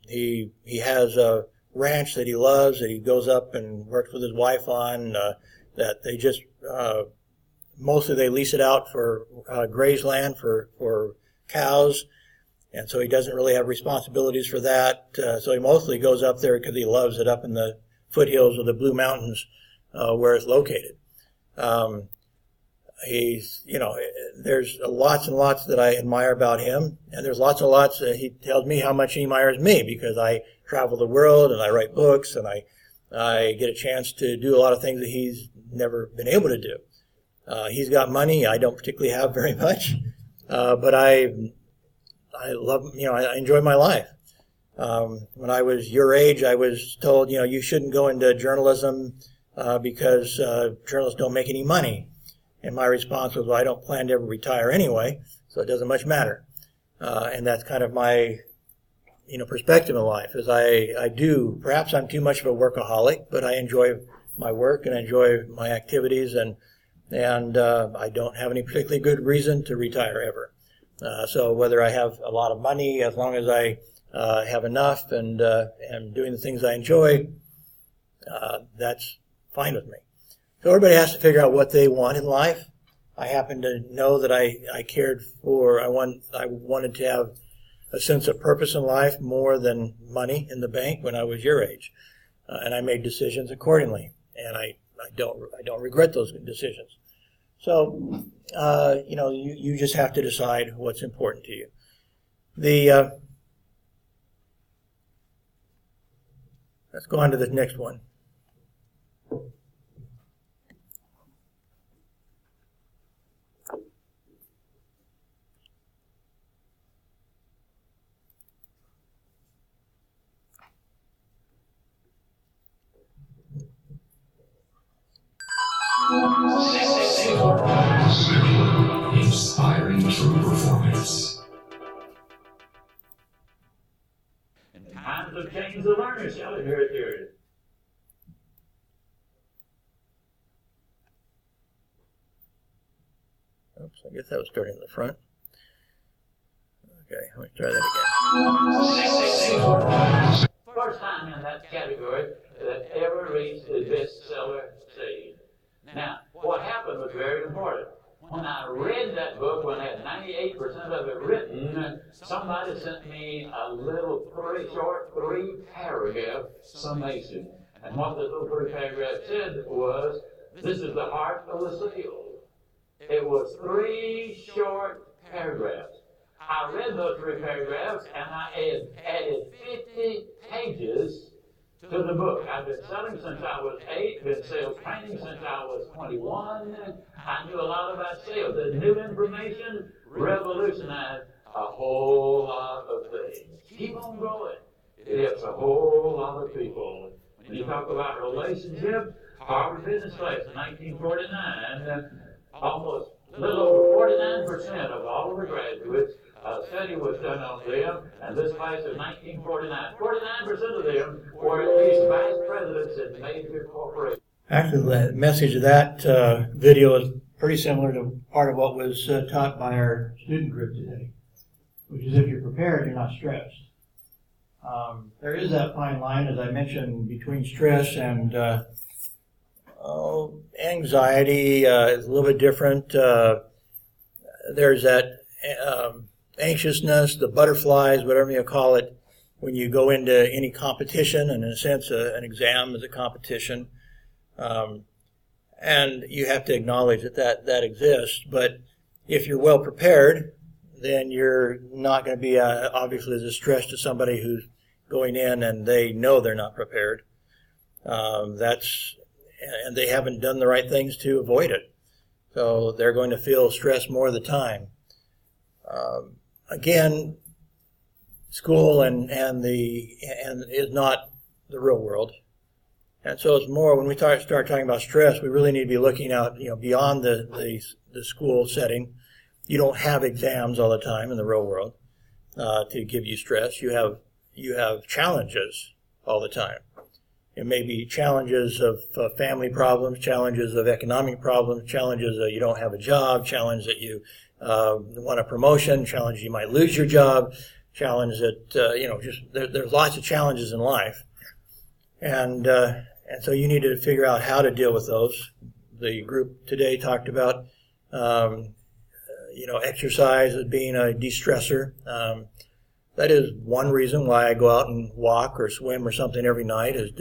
He has a ranch that he loves, that he goes up and works with his wife on, that they just mostly they lease it out for graze land for cows, and so he doesn't really have responsibilities for that. So he mostly goes up there because he loves it, up in the foothills of the Blue Mountains where it's located. He's, there's lots and lots that I admire about him, and there's lots and lots that he tells me how much he admires me, because I travel the world and I write books and I get a chance to do a lot of things that he's never been able to do. He's got money. I don't particularly have very much, but I love, I enjoy my life. When I was your age, I was told, you shouldn't go into journalism because journalists don't make any money. And my response was, well, I don't plan to ever retire anyway, so it doesn't much matter. And that's kind of my, perspective in life, is perhaps I'm too much of a workaholic, but I enjoy my work and I enjoy my activities, and I don't have any particularly good reason to retire ever. So whether I have a lot of money, as long as I have enough and am doing the things I enjoy, that's fine with me. So everybody has to figure out what they want in life. I happen to know that I wanted to have a sense of purpose in life more than money in the bank when I was your age, and I made decisions accordingly, and I don't regret those decisions. So you just have to decide what's important to you. Let's go on to the next one. Ziglar, inspiring true performance. In times of change, the learner shall inherit the earth. Oops, I guess that was starting in the front. Okay, let me try that again. First time in that category that ever reached the bestseller stage. Now, what happened was very important. When I read that book, when I had 98% of it written, somebody sent me a little short 3-paragraph summation. And what the little 3-paragraph said was, this is the heart of the seal. It was 3 short paragraphs. I read those 3 paragraphs and I added 50 pages to the book. I've been selling since I was 8, been sales training since I was 21. I knew a lot about sales. The new information revolutionized a whole lot of things. Keep on growing. It helps a whole lot of people. When you talk about relationships, Harvard Business Class in 1949, almost a little over 49% of all of the graduates, a study was done on them, and this class of 1949, 49% of them were at least vice presidents in major corporations. Actually, the message of that video is pretty similar to part of what was taught by our student group today, which is if you're prepared, you're not stressed. There is that fine line, as I mentioned, between stress and anxiety is a little bit different. There's that anxiousness, the butterflies, whatever you call it, when you go into any competition, and in a sense an exam is a competition. And you have to acknowledge that exists. But if you're well prepared, then you're not going to be obviously as a stress to somebody who's going in and they know they're not prepared. And they haven't done the right things to avoid it. So they're going to feel stress more of the time. Again, school and is not the real world. And so it's more, when we start talking about stress, we really need to be looking out, beyond the school setting. You don't have exams all the time in the real world to give you stress. You have challenges all the time. It may be challenges of family problems, challenges of economic problems, challenges that you don't have a job, challenge that you want a promotion, challenge you might lose your job, challenge that there's lots of challenges in life, and so you need to figure out how to deal with those. The group today talked about exercise as being a de-stressor. That is one reason why I go out and walk or swim or something every night, is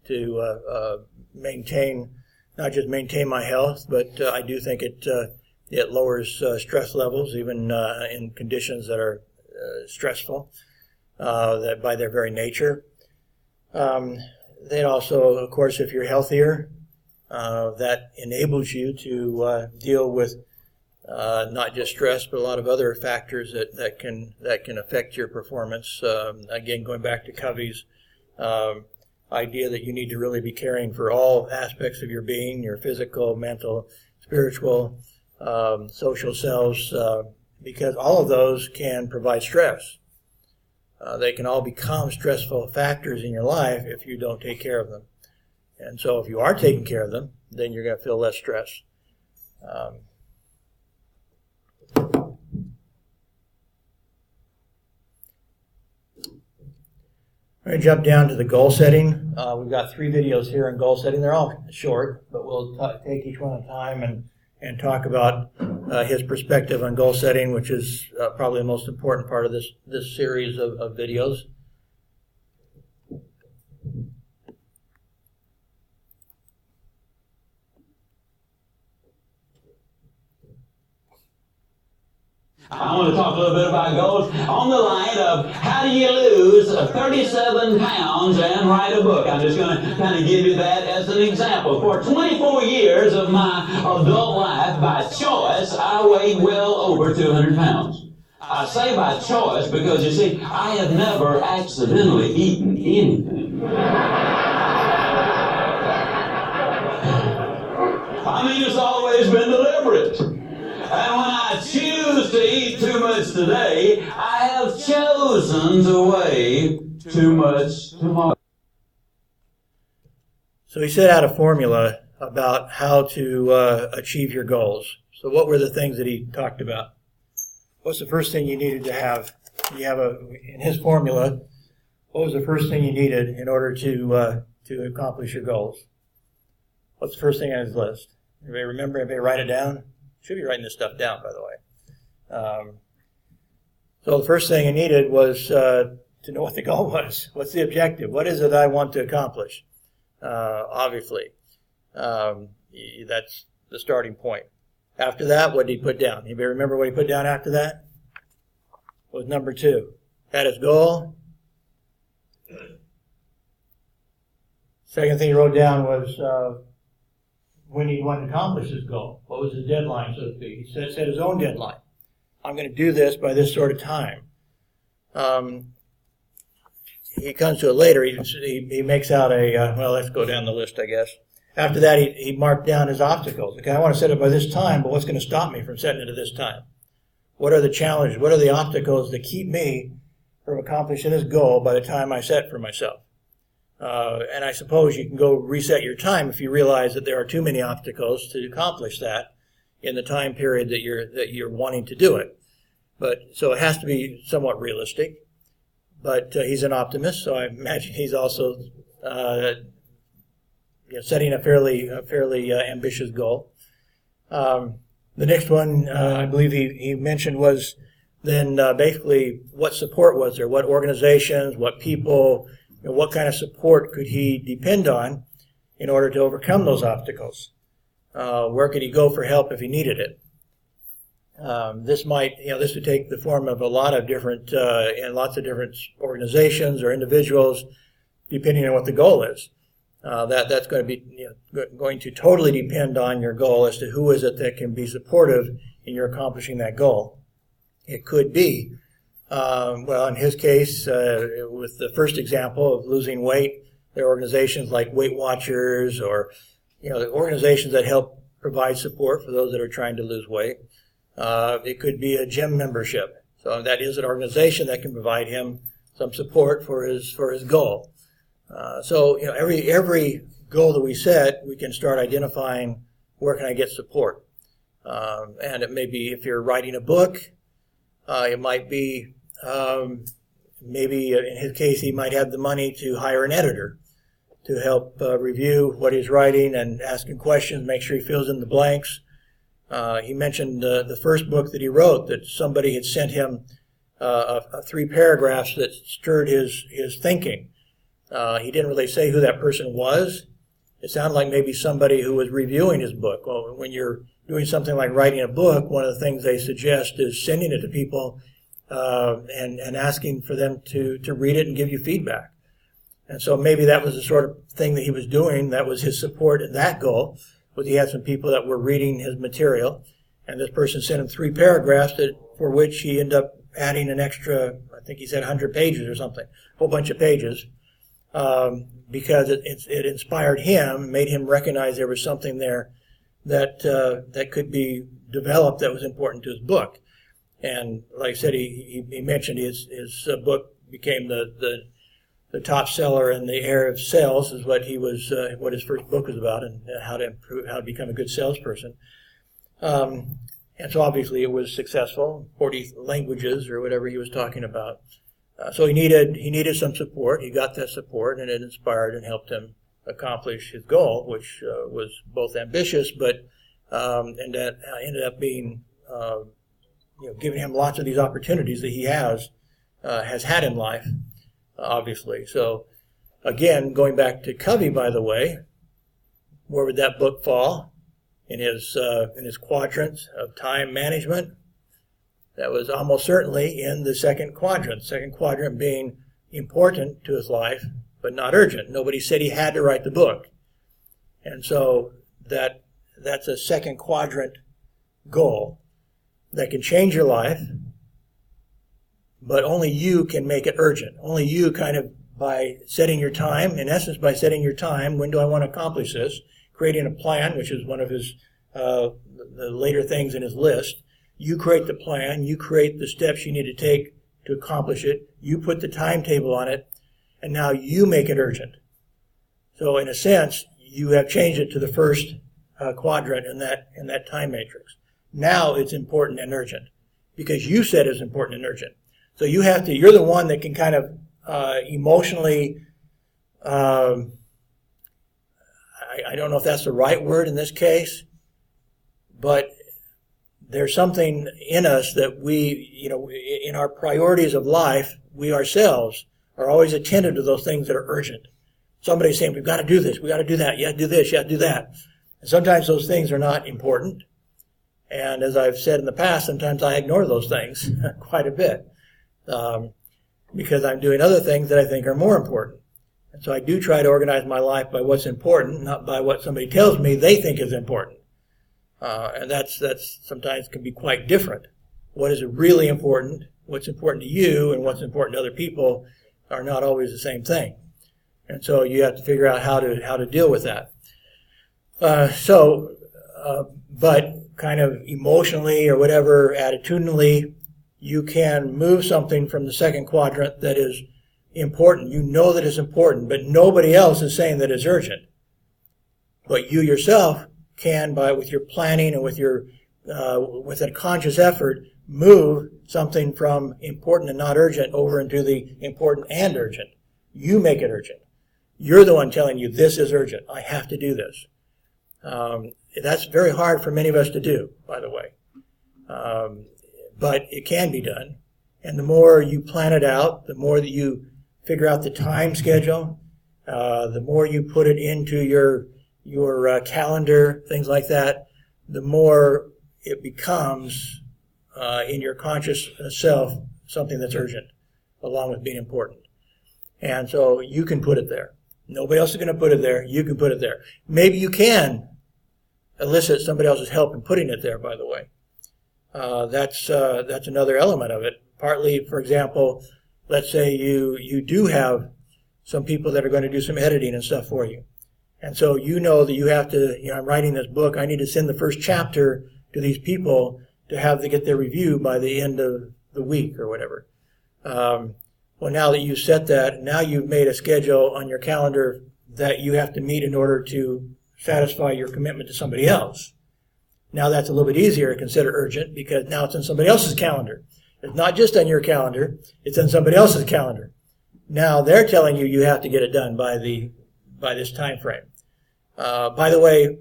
to maintain, not just maintain my health, but I do think it It lowers stress levels, even in conditions that are stressful, that by their very nature. Then also, of course, if you're healthier, that enables you to deal with not just stress, but a lot of other factors that can affect your performance. Again, going back to Covey's idea that you need to really be caring for all aspects of your being, your physical, mental, spiritual, social selves, because all of those can provide stress. They can all become stressful factors in your life if you don't take care of them. And so if you are taking care of them, then you're going to feel less stress. I'm going to jump down to the goal setting. We've got 3 videos here on goal setting. They're all short, but we'll take each one at a time and talk about his perspective on goal setting, which is probably the most important part of this series of videos. I want to talk a little bit about goals on the line of how do you lose 37 pounds and write a book. I'm just going to kind of give you that as an example. For 24 years of my adult life, by choice, I weighed well over 200 pounds. I say by choice because, you see, I have never accidentally eaten anything. I mean, it's always been deliberate. And when I choose to eat too much today, I have chosen to weigh too much tomorrow. So he set out a formula about how to achieve your goals. So what were the things that he talked about? What's the first thing you needed to have? In his formula, what was the first thing you needed in order to accomplish your goals? What's the first thing on his list? Anybody remember? Anybody write it down? Should be writing this stuff down, by the way. So the first thing I needed was to know what the goal was. What's the objective? What is it I want to accomplish? Obviously, that's the starting point. After that, what did he put down? Anybody remember what he put down after that? What was number 2? Had his goal. Second thing he wrote down was when he wanted to accomplish his goal. What was his deadline, so to speak? He set his own deadline. I'm going to do this by this sort of time. He comes to it later. He makes out well, let's go down the list, I guess. After that, he marked down his obstacles. Okay, I want to set it by this time, but what's going to stop me from setting it at this time? What are the challenges? What are the obstacles that keep me from accomplishing this goal by the time I set for myself? And I suppose you can go reset your time if you realize that there are too many obstacles to accomplish that in the time period that you're wanting to do it. But so it has to be somewhat realistic. But he's an optimist, so I imagine he's also setting a fairly ambitious goal. The next one I believe he mentioned was then basically what support was there, what organizations, what people. What kind of support could he depend on in order to overcome those obstacles? Where could he go for help if he needed it? This would take the form of a lot of different, and lots of different organizations or individuals, depending on what the goal is. That's going to be going to totally depend on your goal as to who is it that can be supportive in your accomplishing that goal. It could be. Well, in his case, with the first example of losing weight, there are organizations like Weight Watchers or, the organizations that help provide support for those that are trying to lose weight. It could be a gym membership. So that is an organization that can provide him some support for his goal. So every goal that we set, we can start identifying where can I get support. And it may be if you're writing a book, it might be maybe in his case he might have the money to hire an editor to help review what he's writing and ask him questions, make sure he fills in the blanks. He mentioned the first book that he wrote that somebody had sent him 3 paragraphs that stirred his thinking. He didn't really say who that person was. it sounded like maybe somebody who was reviewing his book. Well, when you're doing something like writing a book, one of the things they suggest is sending it to people and asking for them to read it and give you feedback. And so maybe that was the sort of thing that he was doing. That was his support at that goal, was he had some people that were reading his material, and this person sent him 3 paragraphs for which he ended up adding an extra, I think he said 100 pages or something, a whole bunch of pages, because it inspired him, made him recognize there was something there that could be developed that was important to his book. And like I said, he mentioned his book became the top seller in the area of sales, is what his first book was about, and how to become a good salesperson. And so obviously it was successful, 40 languages or whatever he was talking about. So he needed some support. He got that support, and it inspired and helped him accomplish his goal, which was both ambitious, but and that ended up being giving him lots of these opportunities that he has had in life. Obviously. So, again, going back to Covey, by the way, where would that book fall in his quadrants of time management? That was almost certainly in the second quadrant. Second quadrant being important to his life, but not urgent. Nobody said he had to write the book. And so that's a second quadrant goal that can change your life, but only you can make it urgent. Only you, kind of by setting your time, in essence by setting your time, when do I want to accomplish this, creating a plan, which is one of his the later things in his list. You create the plan, you create the steps you need to take to accomplish it, you put the timetable on it, and now you make it urgent. So in a sense, you have changed it to the first quadrant in that time matrix. Now it's important and urgent, because you said it's important and urgent. So you're the one that can kind of emotionally, I don't know if that's the right word in this case, but there's something in us that we, in our priorities of life, we ourselves are always attentive to those things that are urgent. Somebody's saying, we've got to do this, we've got to do that, you have to do this, you have to do that. And sometimes those things are not important. And as I've said in the past, sometimes I ignore those things quite a bit. Because I'm doing other things that I think are more important. And so I do try to organize my life by what's important, not by what somebody tells me they think is important. And that's sometimes can be quite different. What is really important, what's important to you, and what's important to other people are not always the same thing. And so you have to figure out how to deal with that. But kind of emotionally or whatever, attitudinally, you can move something from the second quadrant that is important. You know that it's important, but nobody else is saying that it's urgent. But you yourself can, with your planning and with a conscious effort, move something from important and not urgent over into the important and urgent. You make it urgent. You're the one telling you this is urgent. I have to do this. That's very hard for many of us to do, by the way. But it can be done. And the more you plan it out, the more that you figure out the time schedule, the more you put it into your calendar, things like that, the more it becomes in your conscious self something that's urgent, along with being important. And so you can put it there. Nobody else is going to put it there. You can put it there. Maybe you can elicit somebody else's help in putting it there, by the way. That's another element of it. Partly, for example, let's say you do have some people that are going to do some editing and stuff for you. And so you know that you have to, I'm writing this book, I need to send the first chapter to these people to get their review by the end of the week or whatever. Well, now that you've set that, now you've made a schedule on your calendar that you have to meet in order to satisfy your commitment to somebody else. Now that's a little bit easier to consider urgent because now it's on somebody else's calendar. It's not just on your calendar, it's on somebody else's calendar. Now they're telling you have to get it done by this time frame. By the way,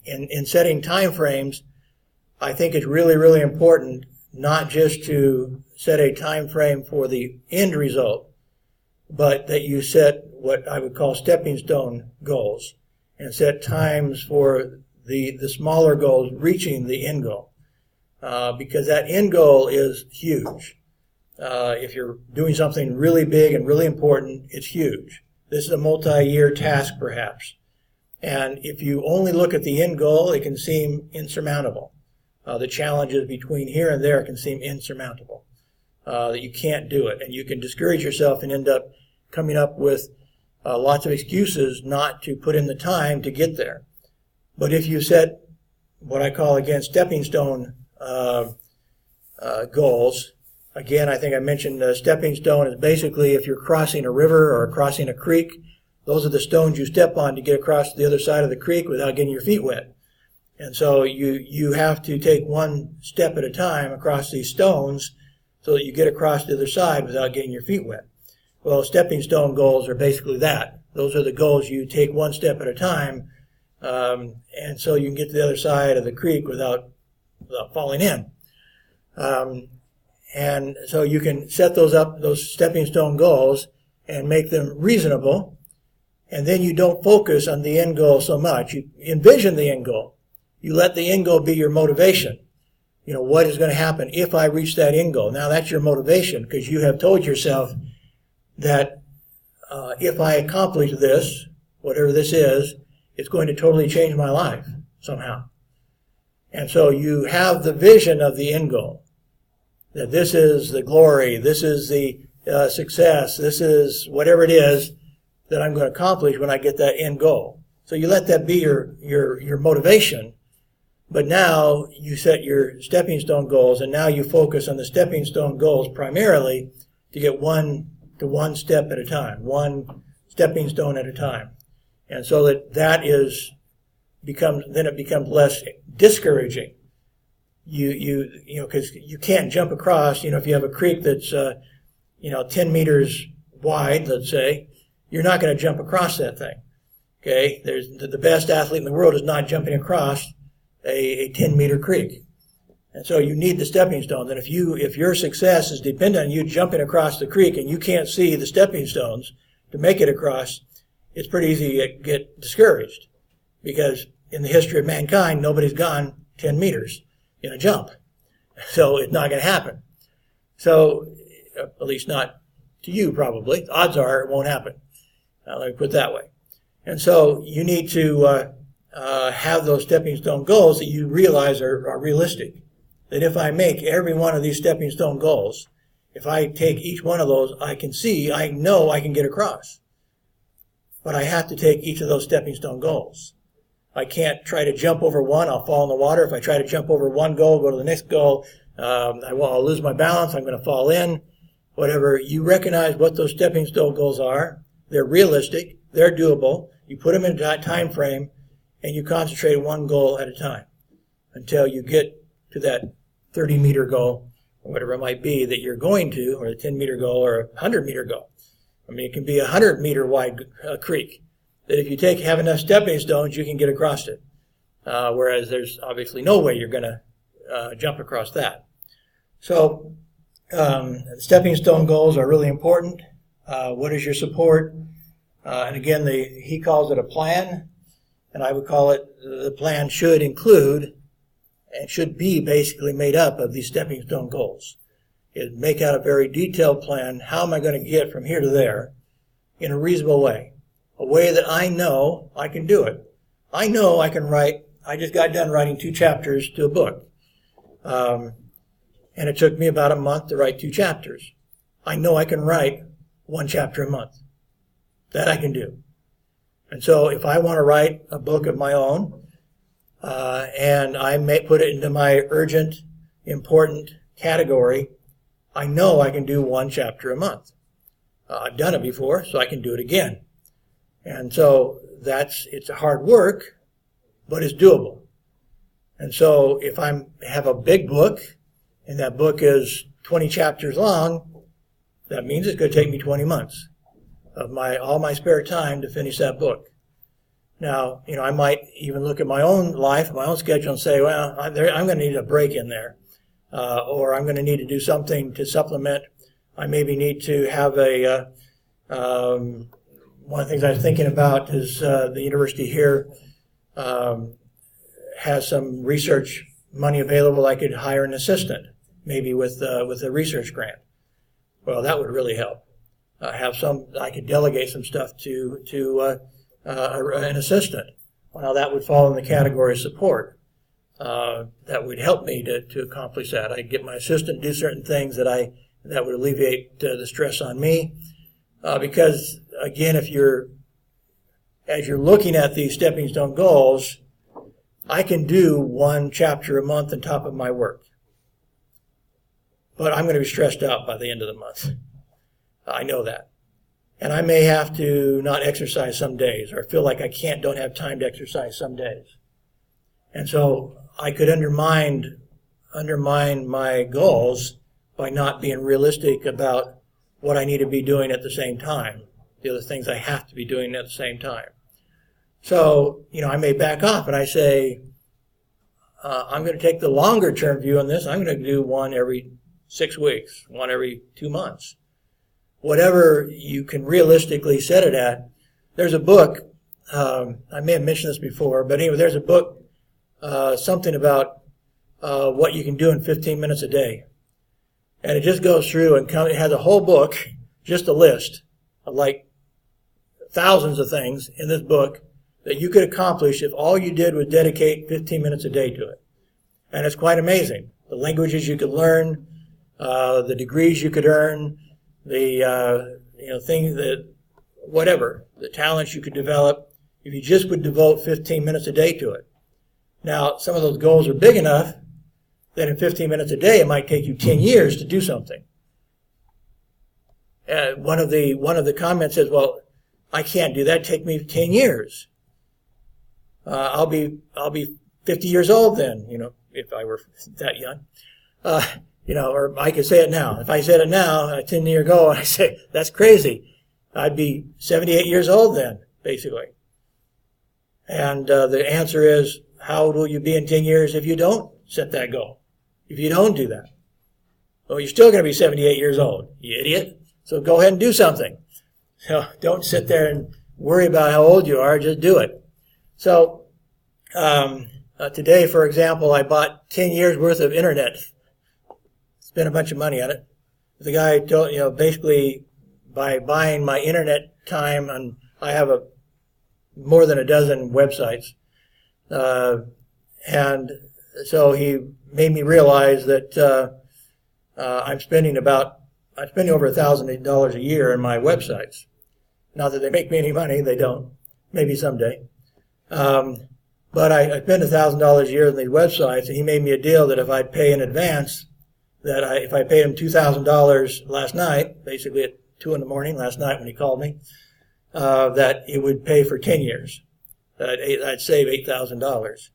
in setting time frames, I think it's really, really important not just to set a time frame for the end result, but that you set what I would call stepping stone goals and set times for the smaller goals reaching the end goal. Because that end goal is huge. If you're doing something really big and really important, it's huge. This is a multi-year task, perhaps. And if you only look at the end goal, it can seem insurmountable. The challenges between here and there can seem insurmountable. That you can't do it. And you can discourage yourself and end up coming up with lots of excuses not to put in the time to get there. But if you set what I call, again, stepping stone goals, again, I think I mentioned stepping stone is basically if you're crossing a river or crossing a creek, those are the stones you step on to get across to the other side of the creek without getting your feet wet. And so you have to take one step at a time across these stones so that you get across the other side without getting your feet wet. Well, stepping stone goals are basically that. Those are the goals you take one step at a time, and so you can get to the other side of the creek without falling in. And so you can set those stepping stone goals, and make them reasonable, and then you don't focus on the end goal so much. You envision the end goal. You let the end goal be your motivation. You know, what is going to happen if I reach that end goal? Now that's your motivation, because you have told yourself that if I accomplish this, whatever this is, it's going to totally change my life somehow. And so you have the vision of the end goal, that this is the glory, this is the success, this is whatever it is that I'm going to accomplish when I get that end goal. So you let that be your motivation, but now you set your stepping stone goals, and now you focus on the stepping stone goals primarily to get one step at a time, one stepping stone at a time. And so it becomes less discouraging. You know, because you can't jump across, if you have a creek that's 10 meters wide, let's say, you're not going to jump across that thing. Okay? The best athlete in the world is not jumping across a 10-meter creek. And so you need the stepping stones. And if your success is dependent on you jumping across the creek and you can't see the stepping stones to make it across, it's pretty easy to get discouraged. Because in the history of mankind, nobody's gone 10 meters in a jump. So it's not going to happen. So, at least not to you probably. Odds are it won't happen. Let me put it that way. And so you need to have those stepping stone goals that you realize are realistic. That if I make every one of these stepping stone goals, if I take each one of those, I know I can get across. But I have to take each of those stepping stone goals. I can't try to jump over one, I'll fall in the water. If I try to jump over one goal, go to the next goal, I'll lose my balance, I'm going to fall in. Whatever, you recognize what those stepping stone goals are. They're realistic, they're doable. You put them in a time frame, and you concentrate on one goal at a time until you get to that 30-meter goal, or whatever it might be that you're going to, or a 10-meter goal, or a 100-meter goal. I mean, it can be a 100-meter wide creek. That if you have enough stepping stones, you can get across it. Whereas there's obviously no way you're going to jump across that. So stepping stone goals are really important. What is your support? And again, he calls it a plan, and I would call it the plan should include and should be basically made up of these stepping stone goals. It make out a very detailed plan. How am I going to get from here to there in a reasonable way? A way that I know I can do it. I know I can write. I just got done writing 2 chapters to a book. And it took me about a month to write 2 chapters. I know I can write 1 chapter a month. That I can do. And so if I want to write a book of my own, and I may put it into my urgent, important category, I know I can do 1 chapter a month. I've done it before, so I can do it again. And so it's hard work, but it's doable. And so if I have a big book, and that book is 20 chapters long, that means it's going to take me 20 months of all my spare time to finish that book. Now, I might even look at my own life, my own schedule, and say, well, I'm going to need a break in there. Or I'm going to need to do something to supplement. I maybe need to have One of the things I was thinking about is the university here has some research money available. I could hire an assistant, maybe with a research grant. Well, that would really help. I could delegate some stuff to an assistant. Well, that would fall in the category of support. That would help me to accomplish that. I'd get my assistant to do certain things that would alleviate the stress on me. Because again, as you're looking at these stepping stone goals, I can do one chapter a month on top of my work. But I'm going to be stressed out by the end of the month. I know that. And I may have to not exercise some days, or feel like don't have time to exercise some days. And so I could undermine my goals by not being realistic about what I need to be doing at the same time, the other things I have to be doing at the same time. So, I may back off and I say, I'm going to take the longer term view on this. I'm going to do one every 6 weeks, one every 2 months. Whatever you can realistically set it at. There's a book, I may have mentioned this before, but anyway, there's a book, something about what you can do in 15 minutes a day. And it just goes through and it has a whole book, just a list of like thousands of things in this book that you could accomplish if all you did was dedicate 15 minutes a day to it. And it's quite amazing. The languages you could learn, the degrees you could earn, the things that, whatever, the talents you could develop, if you just would devote 15 minutes a day to it. Now, some of those goals are big enough that in 15 minutes a day, it might take you 10 years to do something. One of the comments says, well, I can't do that. Take me 10 years. I'll be 50 years old then, if I were that young. Or I could say it now. If I said it now, 10 years ago, I say, that's crazy. I'd be 78 years old then, basically. And the answer is, how old will you be in 10 years if you don't set that goal? If you don't do that? Well, you're still going to be 78 years old, you idiot. So go ahead and do something. So don't sit there and worry about how old you are, just do it. So today, for example, I bought 10 years worth of internet. Spent a bunch of money on it. The guy told, basically by buying my internet time, and I have more than a dozen websites, and so he made me realize that I'm spending over $1,000 a year in my websites. Not that they make me any money, they don't. Maybe someday. But I spend $1,000 a year on these websites, and he made me a deal that if I'd pay in advance, if I paid him $2,000 last night, basically at 2 in the morning last night when he called me, that it would pay for 10 years. That I'd save $8,000.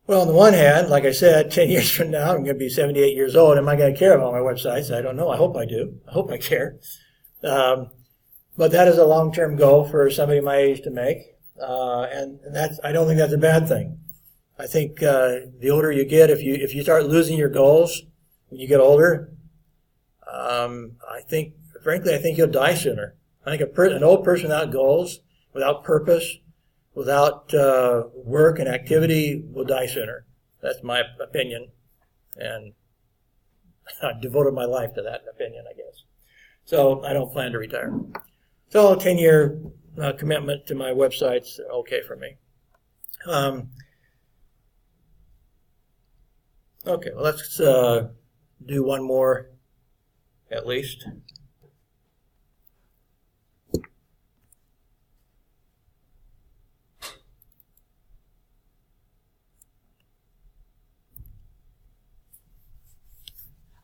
Well, on the one hand, like I said, 10 years from now, I'm going to be 78 years old. Am I going to care about my websites? I don't know. I hope I do. I hope I care. But that is a long-term goal for somebody my age to make. And I don't think that's a bad thing. I think the older you get, if you start losing your goals when you get older, I think you'll die sooner. I think an old person without goals, without purpose, without work and activity will die sooner. That's my opinion, and I've devoted my life to that opinion, I guess. So I don't plan to retire. So a 10-year commitment to my website's okay for me. Okay, well, let's do one more at least.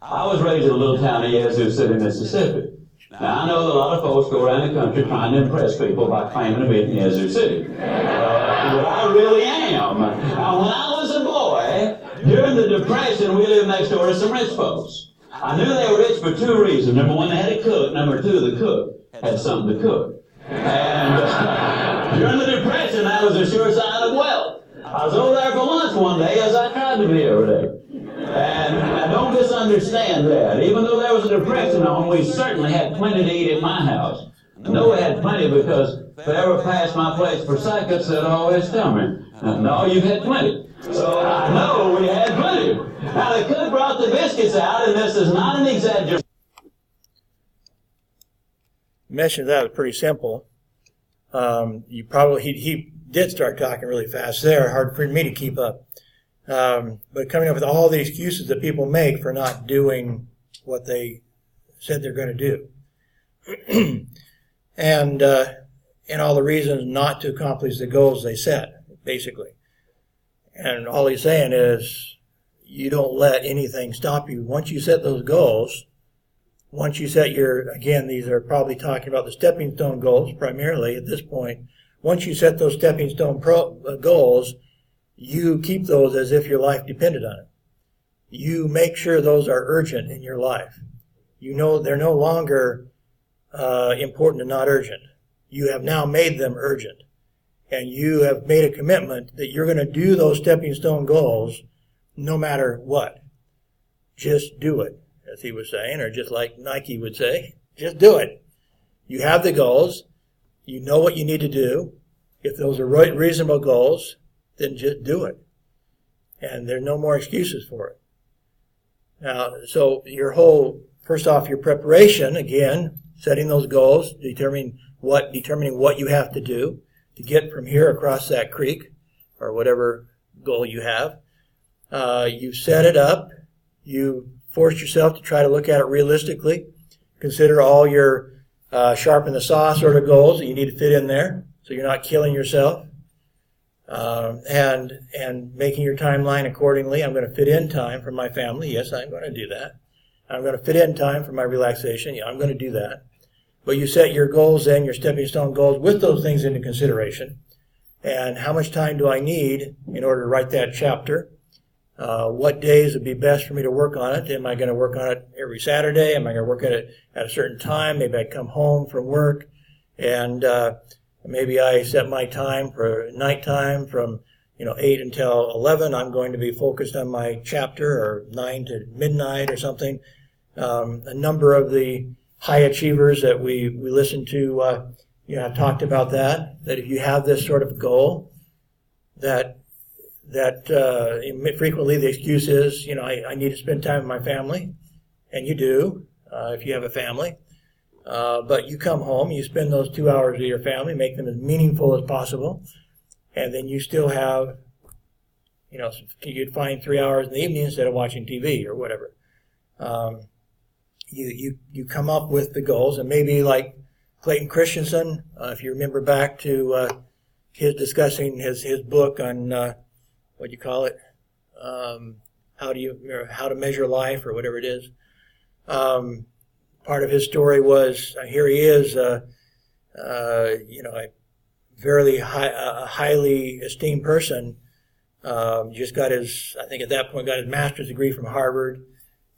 I was raised in a little town in Yazoo City, Mississippi. Now, I know that a lot of folks go around the country trying to impress people by claiming to be in Yazoo City. But I really am. Now, when I was a boy, during the Depression, we lived next door to some rich folks. I knew they were rich for two reasons. Number one, they had a cook. Number two, the cook had something to cook. And during the Depression, that was a sure sign of wealth. I was over there for lunch one day, as I tried to be every day. And don't don't misunderstand that. Even though there was a depression on, we certainly had plenty to eat at my house. I know we had plenty because if I ever passed my place for seconds, they'd always tell me, no, you've had plenty. So I know we had plenty. Now, the cook brought the biscuits out, and this is not an exaggeration. You mentioned that was pretty simple. He did start talking really fast there, hard for me to keep up. But coming up with all the excuses that people make for not doing what they said they're going to do. And all the reasons not to accomplish the goals they set, basically. And all he's saying is, you don't let anything stop you. Once you set those goals, once you set again, these are probably talking about the stepping stone goals primarily at this point. Once you set those stepping stone goals, you keep those as if your life depended on it. You make sure those are urgent in your life. You know they're no longer important and not urgent. You have now made them urgent. And you have made a commitment that you're going to do those stepping stone goals no matter what. Just do it, as he was saying, or just like Nike would say, just do it. You have the goals. You know what you need to do. If those are reasonable goals, then just do it. And there are no more excuses for it. Now, so first off, your preparation, again, setting those goals, determining what you have to do to get from here across that creek, or whatever goal you have. You set it up. You force yourself to try to look at it realistically. Consider all your sharpen the saw sort of goals that you need to fit in there, so you're not killing yourself. And making your timeline accordingly. I'm going to fit in time for my family. Yes, I'm going to do that. I'm going to fit in time for my relaxation. Yeah, I'm going to do that. But you set your goals then, your stepping stone goals, with those things into consideration. And how much time do I need in order to write that chapter? What days would be best for me to work on it? Am I going to work on it every Saturday? Am I going to work at it at a certain time? Maybe I come home from work and maybe I set my time for nighttime from 8 until 11. I'm going to be focused on my chapter, or 9 to midnight or something. A number of the high achievers that we listen to, have talked about that if you have this sort of goal, that frequently the excuse is, I need to spend time with my family, and you do, if you have a family. But you come home, you spend those 2 hours with your family, make them as meaningful as possible, and then you still have, you'd find 3 hours in the evening instead of watching TV or whatever. You come up with the goals, and maybe like Clayton Christensen, if you remember back to his discussing his book on what do you call it, how to measure life, or whatever it is. Part of his story was here he is, a very highly esteemed person. Just got I think at that point got his master's degree from Harvard.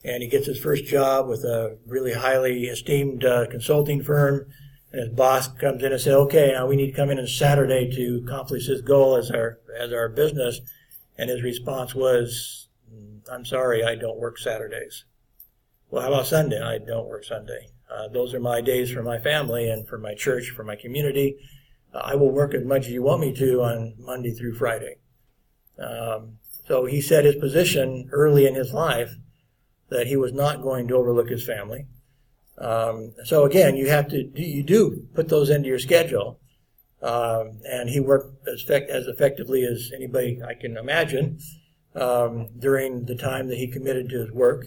And he gets his first job with a really highly esteemed consulting firm. And his boss comes in and says, okay, now we need to come in on Saturday to accomplish this goal as our business. And his response was, I'm sorry, I don't work Saturdays. Well, how about Sunday? I don't work Sunday. Those are my days for my family and for my church, for my community. I will work as much as you want me to on Monday through Friday. So he set his position early in his life that he was not going to overlook his family. So again, you do put those into your schedule. And he worked as effectively as anybody I can imagine during the time that he committed to his work.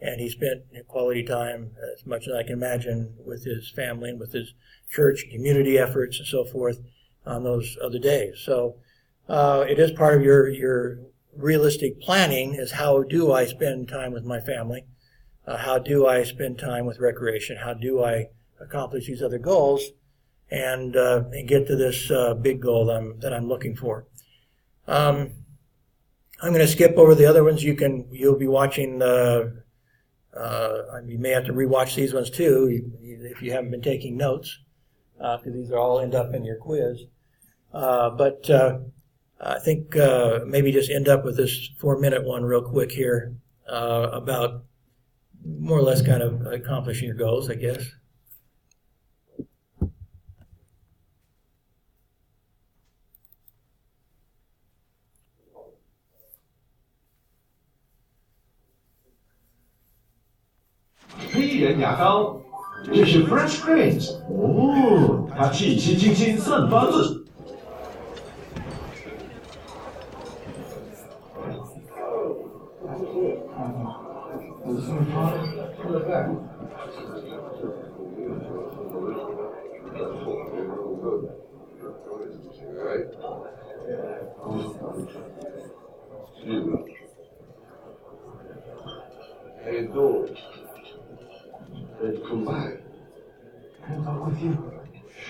And he spent quality time, as much as I can imagine, with his family and with his church, community efforts, and so forth on those other days. So it is part of your realistic planning is, how do I spend time with my family? How do I spend time with recreation? How do I accomplish these other goals and get to this big goal that I'm looking for? I'm going to skip over the other ones. You'll be watching. You may have to rewatch these ones too if you haven't been taking notes, because these are all end up in your quiz. But I think maybe just end up with this 4-minute one real quick here. about more or less kind of accomplishing your goals, I guess. French Grains 哦，它气气清新散发自。How you doing? Let's come back. Can I talk with you?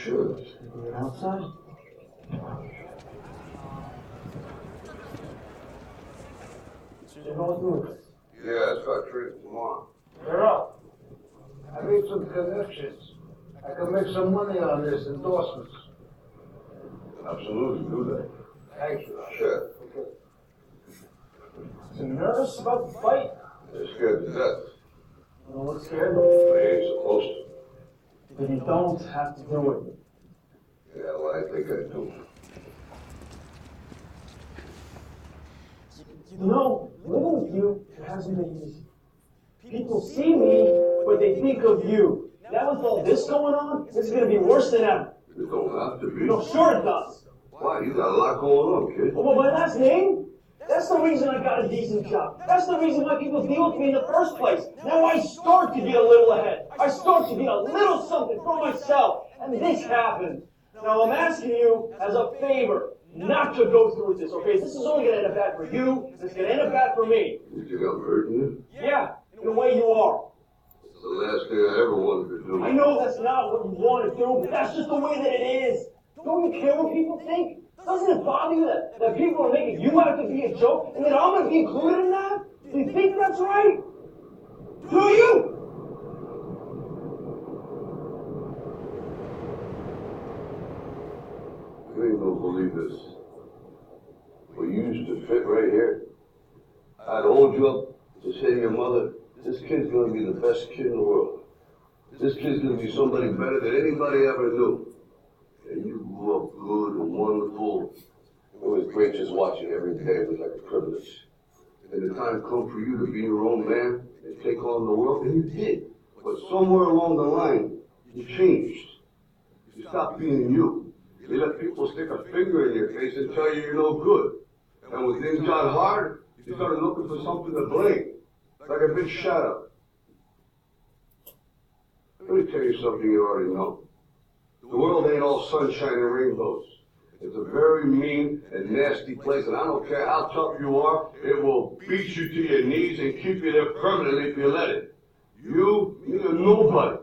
Sure. Outside? You're going through it. Yeah, it's got treated tomorrow. You're up. I made some connections. I can make some money on this endorsements. Absolutely, do that. Thank you. Sure. Okay. You nervous about the fight? They're scared to death. You don't look scared? They ain't supposed to. But you don't have to do it. Yeah, well, I think I do. You know, living with you, it hasn't been easy. People see me, but they think of you. Now with all this going on, this is going to be worse than ever. It don't have to be. No, sure it does. Why? You got a lot going on, kid. Well, my last name? That's the reason I got a decent job. That's the reason why people deal with me in the first place. Now I start to get a little ahead. I start to get a little something for myself. And this happened. Now I'm asking you as a favor not to go through with this, okay? This is only going to end up bad for you. It's going to end up bad for me. You think I'm hurting you? Yeah, in a way you are. It's the last thing I ever wanted to do. I know that's not what you want to do, but that's just the way that it is. Don't you care what people think? Doesn't it bother you that people are making you out to be a joke and that I'm going to be included in that? Do you think that's right? Do you? You ain't gonna believe this. But you used to fit right here. I'd hold you up to say to your mother, this kid's gonna be the best kid in the world. This kid's gonna be somebody better than anybody ever knew. And you grew up good and wonderful. It was great just watching every day. It was like a privilege. And the time come for you to be your own man and take on the world, and you did. But somewhere along the line, you changed. You stopped being you. You let people stick a finger in your face and tell you you're no good. And when things got hard, you started looking for something to blame. Like a big shadow. Let me tell you something you already know. The world ain't all sunshine and rainbows. It's a very mean and nasty place, and I don't care how tough you are, it will beat you to your knees and keep you there permanently if you let it. You're nobody.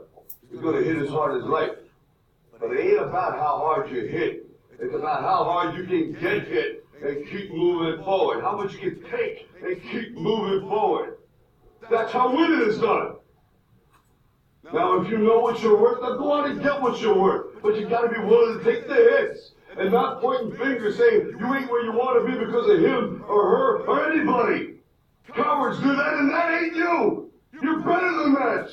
It's going to hit as hard as life. But it ain't about how hard you hit. It's about how hard you can get hit and keep moving forward. How much you can take and keep moving forward. That's how winning is done. Now, if you know what you're worth, then go out and get what you're worth. But you got to be willing to take the hits and not pointing fingers saying you ain't where you want to be because of him or her or anybody. Cowards do that, and that ain't you. You're better than that.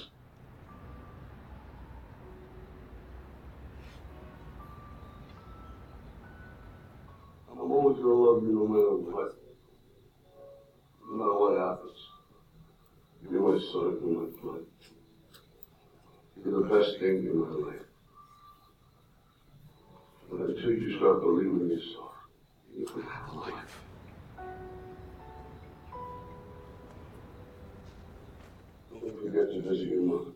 I'm always going to love you no matter what. No matter what happens. You're my son, you're my blood. You're the best thing in my life. But until you start believing in yourself, you can have a life. Don't forget to visit your mother.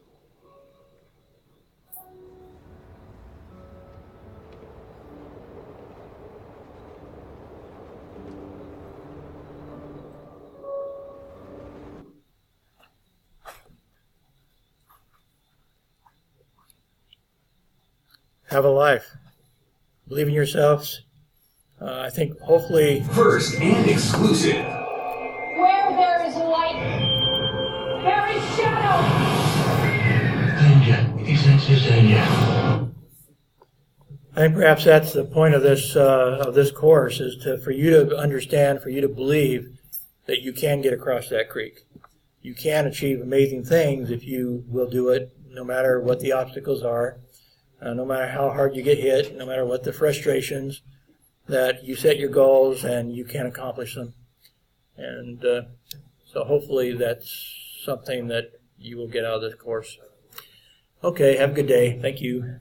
Have a life. Believe in yourselves. I think hopefully... First and exclusive. Where there is light, there is shadow. I think perhaps that's the point of this course, is for you to understand, for you to believe that you can get across that creek. you can achieve amazing things if you will do it, no matter what the obstacles are, no matter how hard you get hit, no matter what the frustrations, that you set your goals and you can accomplish them. And so hopefully that's something that you will get out of this course. Okay, have a good day. Thank you.